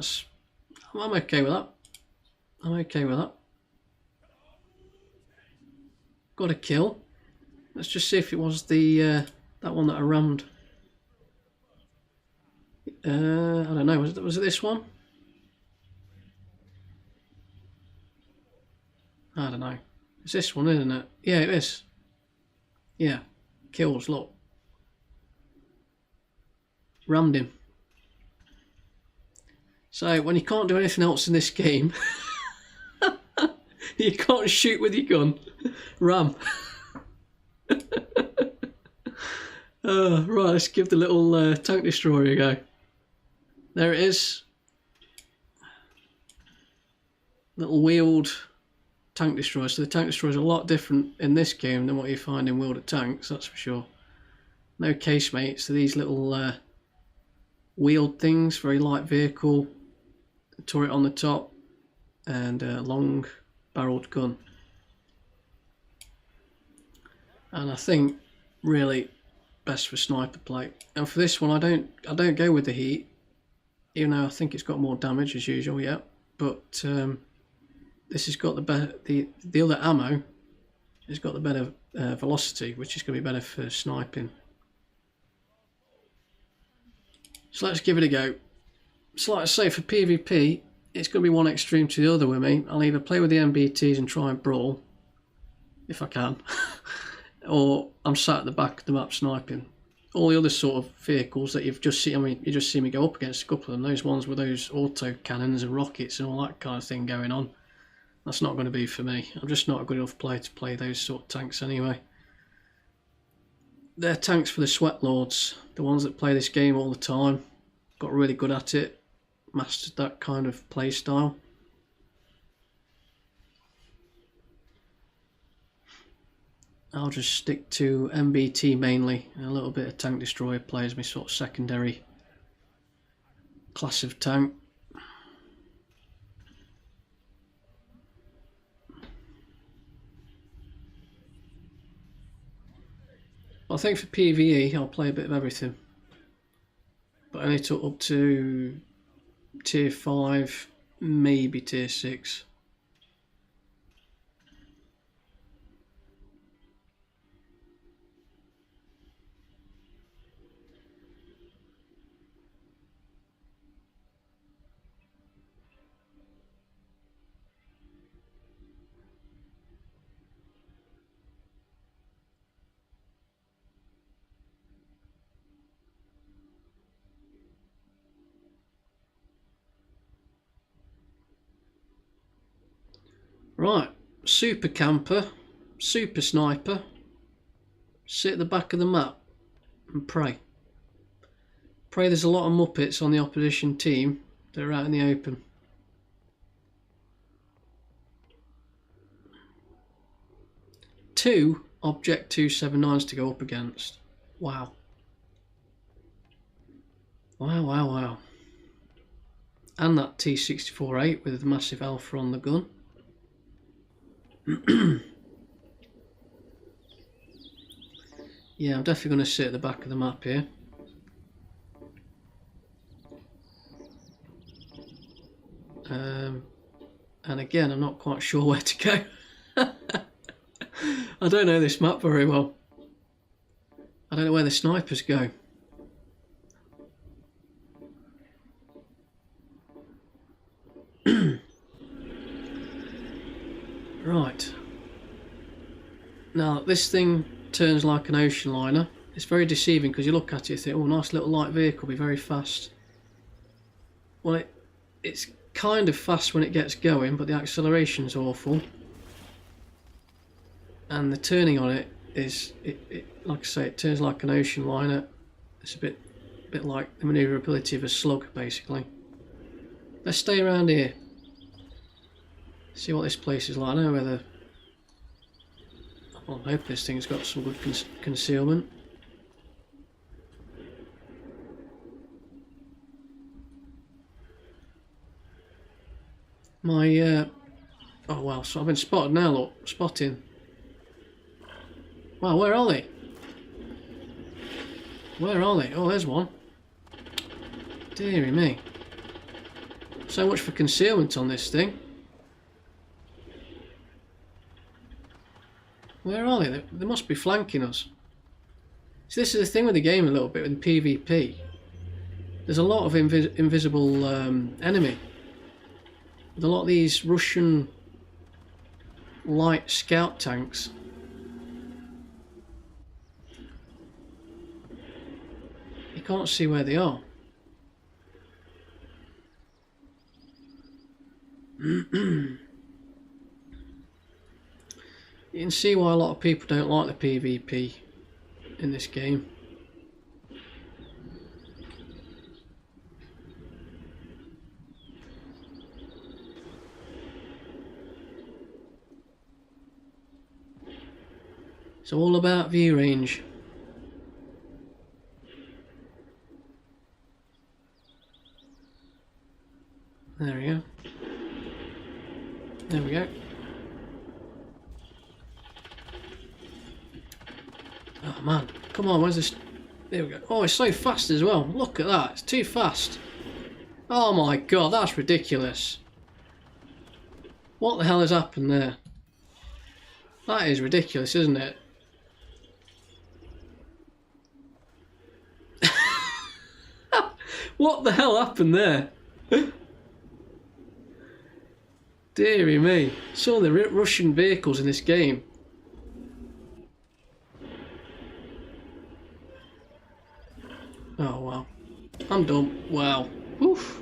I'm okay with that. I'm okay with that. Got a kill. Let's just see if it was the that one that I rammed. I don't know. Was it this one? I don't know. It's this one, isn't it? Yeah, it is. Yeah. Kills, look. Rammed him. So, when you can't do anything else in this game, you can't shoot with your gun, ram. Right, let's give the little tank destroyer a go. There it is. Little wheeled tank destroyer. So the tank destroyer is a lot different in this game than what you find in wheeled tanks, that's for sure. No casemates, so these little wheeled things, very light vehicle, turret on the top, and a long barreled gun. And I think really best for sniper play. And for this one, I don't go with the heat, even though I think it's got more damage as usual. Yeah, but this has got the better. The other ammo has got the better velocity, which is going to be better for sniping. So let's give it a go. So like I say, for PvP, it's going to be one extreme to the other with me. I'll either play with the MBTs and try and brawl, if I can, or I'm sat at the back of the map sniping. All the other sort of vehicles that you've just seen, I mean, you just see me go up against a couple of them. Those ones with those auto cannons and rockets and all that kind of thing going on. That's not going to be for me. I'm just not a good enough player to play those sort of tanks anyway. They're tanks for the sweat lords, the ones that play this game all the time, got really good at it, mastered that kind of play style. I'll just stick to MBT mainly, and a little bit of tank destroyer play as my sort of secondary class of tank. I think for PvE I'll play a bit of everything, but only up to tier 5, maybe tier 6. Right, super camper, super sniper, sit at the back of the map and pray. Pray there's a lot of muppets on the opposition team that are out in the open. Two Object 279s to go up against. Wow. Wow, wow, wow. And that T64A with the massive alpha on the gun. Yeah, I'm definitely going to sit at the back of the map here. And again, I'm not quite sure where to go. I don't know this map very well. I don't know where the snipers go. Right. Now, this thing turns like an ocean liner. It's very deceiving because you look at it and think, oh, nice little light vehicle, be very fast. Well, it's kind of fast when it gets going, but the acceleration's awful. and the turning on it is, like I say, it turns like an ocean liner. It's a bit like the manoeuvrability of a slug, basically. Let's stay around here. See what this place is like. I don't know whether... Well, I hope this thing's got some good concealment. My, oh well, so I've been spotted now, look. Spotting. Wow, where are they? Where are they? Oh, there's one. Deary me. So much for concealment on this thing. Where are they? They must be flanking us. See, this is the thing with the game a little bit, with PvP. There's a lot of invisible enemy. With a lot of these Russian light scout tanks. You can't see where they are. You can see why a lot of people don't like the PvP in this game. It's all about view range. There we go. There we go. Oh man, come on, where's this? There we go. Oh, it's so fast as well. Look at that, it's too fast. Oh my god, that's ridiculous. What the hell has happened there? That is ridiculous, isn't it? What the hell happened there? Deary me. Some of the Russian vehicles in this game. Oh wow. I'm done. Wow. Oof.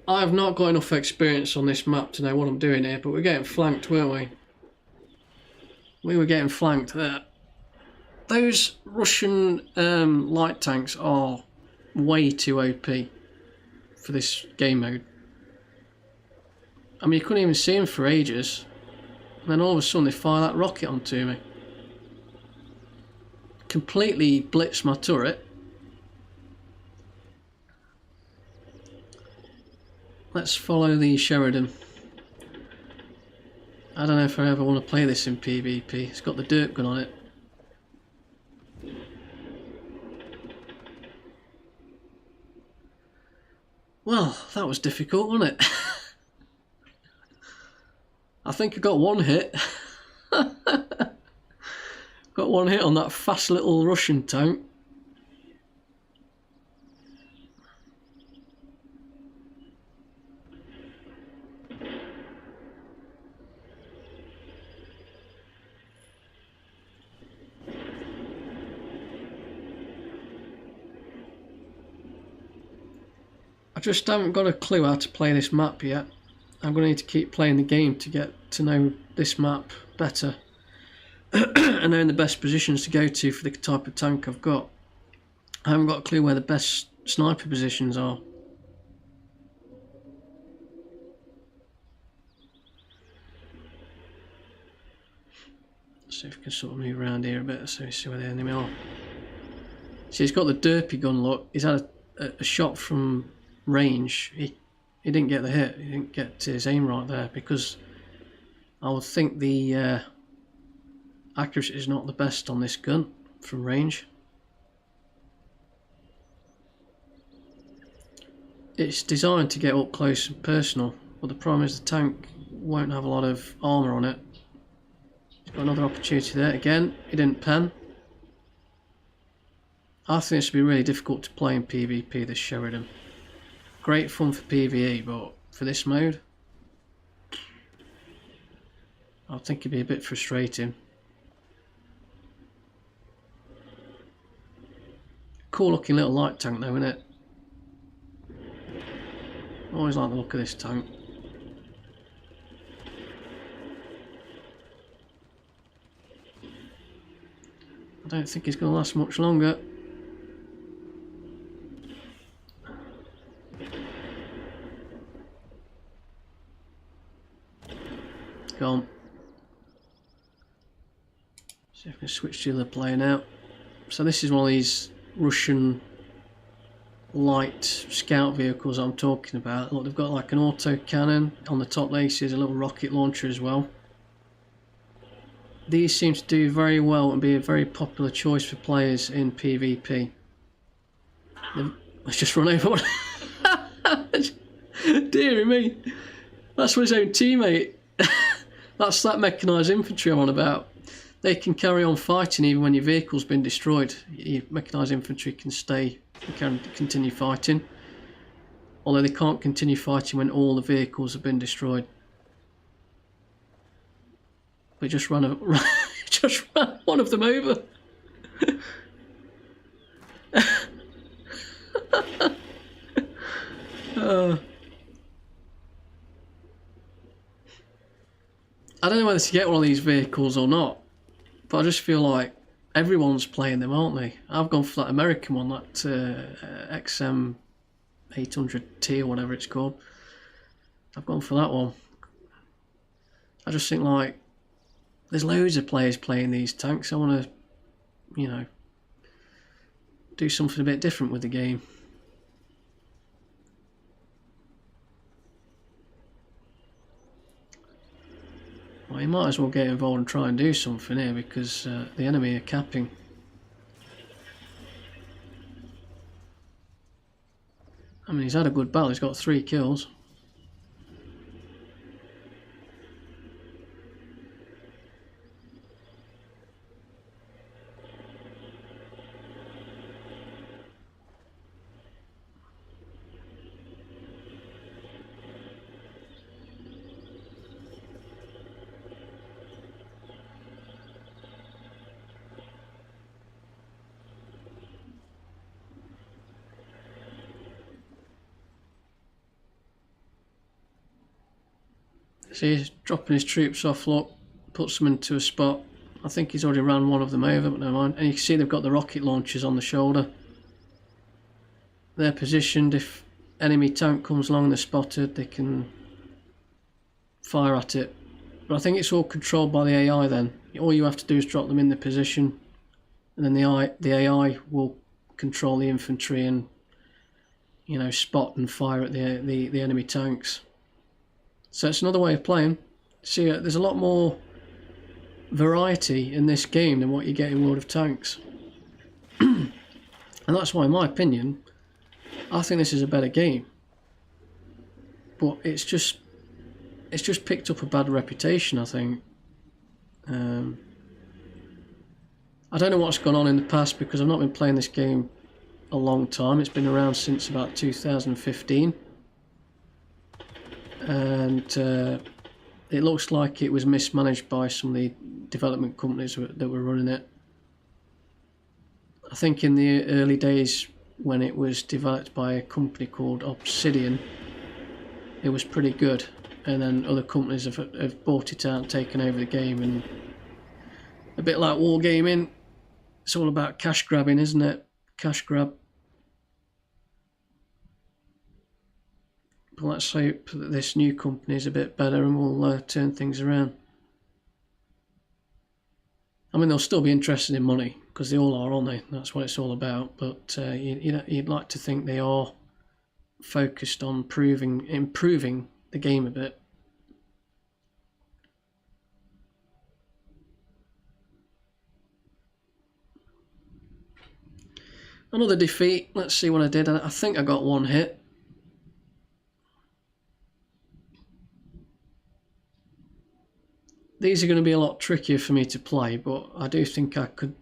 I have not got enough experience on this map to know what I'm doing here, but we're getting flanked, weren't we? We were getting flanked there. Those Russian light tanks are way too OP for this game mode. I mean, you couldn't even see them for ages. And then all of a sudden they fire that rocket onto me. Completely blitzed my turret. Let's follow the Sheridan. I don't know if I ever want to play this in PvP. It's got the dirt gun on it. Well, that was difficult, wasn't it? I think I got one hit. Got one hit on that fast little Russian tank. I just haven't got a clue how to play this map yet. I'm going to need to keep playing the game to get to know this map better and knowing the best positions to go to for the type of tank I've got. I haven't got a clue where the best sniper positions are. Let's see if we can sort of move around here a bit so we see where the enemy are. See, he's got the derpy gun, look. He's had a shot from range. He didn't get the hit. He didn't get his aim right there because I would think the accuracy is not the best on this gun from range. It's designed to get up close and personal, but the problem is the tank won't have a lot of armour on it. He's got another opportunity there. Again, he didn't pen. I think this would be really difficult to play in PvP, this Sheridan. Great fun for PvE, but for this mode, I think it'd be a bit frustrating. Cool looking little light tank though, isn't it? Always like the look of this tank. I don't think it's going to last much longer. Go on. See if I can switch to the other player now. So this is one of these Russian light scout vehicles I'm talking about. Look, they've got like an auto cannon on the top there. You see there's a little rocket launcher as well. These seem to do very well and be a very popular choice for players in PvP. Let's just run over one. Dear me, that's for his own teammate. That's that mechanised infantry I'm on about. They can carry on fighting even when your vehicle's been destroyed. Your mechanised infantry can continue fighting. Although they can't continue fighting when all the vehicles have been destroyed. We just ran one of them over. I don't know whether to get one of these vehicles or not, but I just feel like everyone's playing them, aren't they? I've gone for that American one, that XM800T or whatever it's called. I've gone for that one. I just think like there's loads of players playing these tanks. I want to, you know, do something a bit different with the game. Well, you might as well get involved and try and do something here because the enemy are capping. I mean, he's had a good battle. He's got 3 kills. See, he's dropping his troops off, look, puts them into a spot. I think he's already ran one of them over, but never mind. And you can see they've got the rocket launchers on the shoulder. They're positioned. If enemy tank comes along and they're spotted, they can fire at it. But I think it's all controlled by the AI then. All you have to do is drop them in the position, and then the AI will control the infantry and, you know, spot and fire at the enemy tanks. So it's another way of playing. See, there's a lot more variety in this game than what you get in World of Tanks. And that's why, in my opinion, I think this is a better game. But it's just picked up a bad reputation, I think. I don't know what's gone on in the past because I've not been playing this game a long time. It's been around since about 2015. And it looks like it was mismanaged by some of the development companies that were running it. I think in the early days when it was developed by a company called Obsidian, it was pretty good, and then other companies have bought it out and taken over the game, and a bit like wargaming, it's all about cash grabbing, isn't it? Cash grab. But let's hope that this new company is a bit better and will turn things around. I mean, they'll still be interested in money, because they all are, aren't they? That's what it's all about. But you'd like to think they are focused on improving the game a bit. Another defeat. Let's see what I did. I think I got 1 hit. These are going to be a lot trickier for me to play, but I do think I could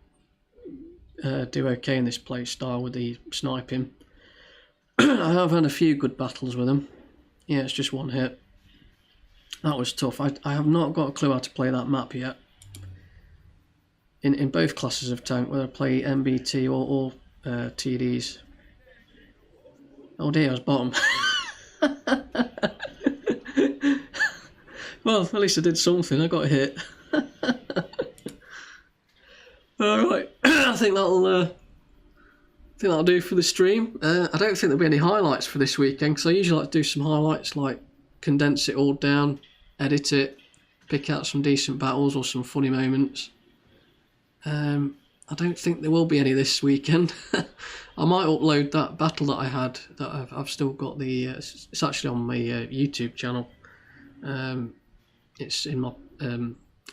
do okay in this play style with the sniping. I have had a few good battles with them. Yeah, it's just 1 hit. That was tough. I have not got a clue how to play that map yet. In both classes of tank, whether I play MBT or TDs. Oh dear, I was bottom. Well, at least I did something. I got hit. Alright. think that'll do for the stream. I don't think there'll be any highlights for this weekend, because I usually like to do some highlights, like condense it all down, edit it, pick out some decent battles or some funny moments. I don't think there will be any this weekend. I might upload that battle that I had, that I've still got the... it's actually on my YouTube channel. It's in my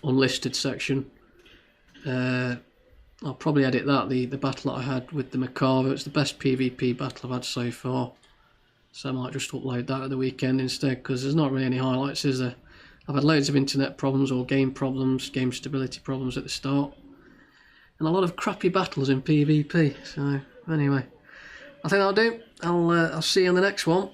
unlisted section. I'll probably edit that, the battle that I had with the Macava. It's the best PvP battle I've had so far. So I might just upload that at the weekend instead, because there's not really any highlights, is there? I've had loads of internet problems or game problems, game stability problems at the start. And a lot of crappy battles in PvP. So anyway, I think that'll do. I'll see you on the next one.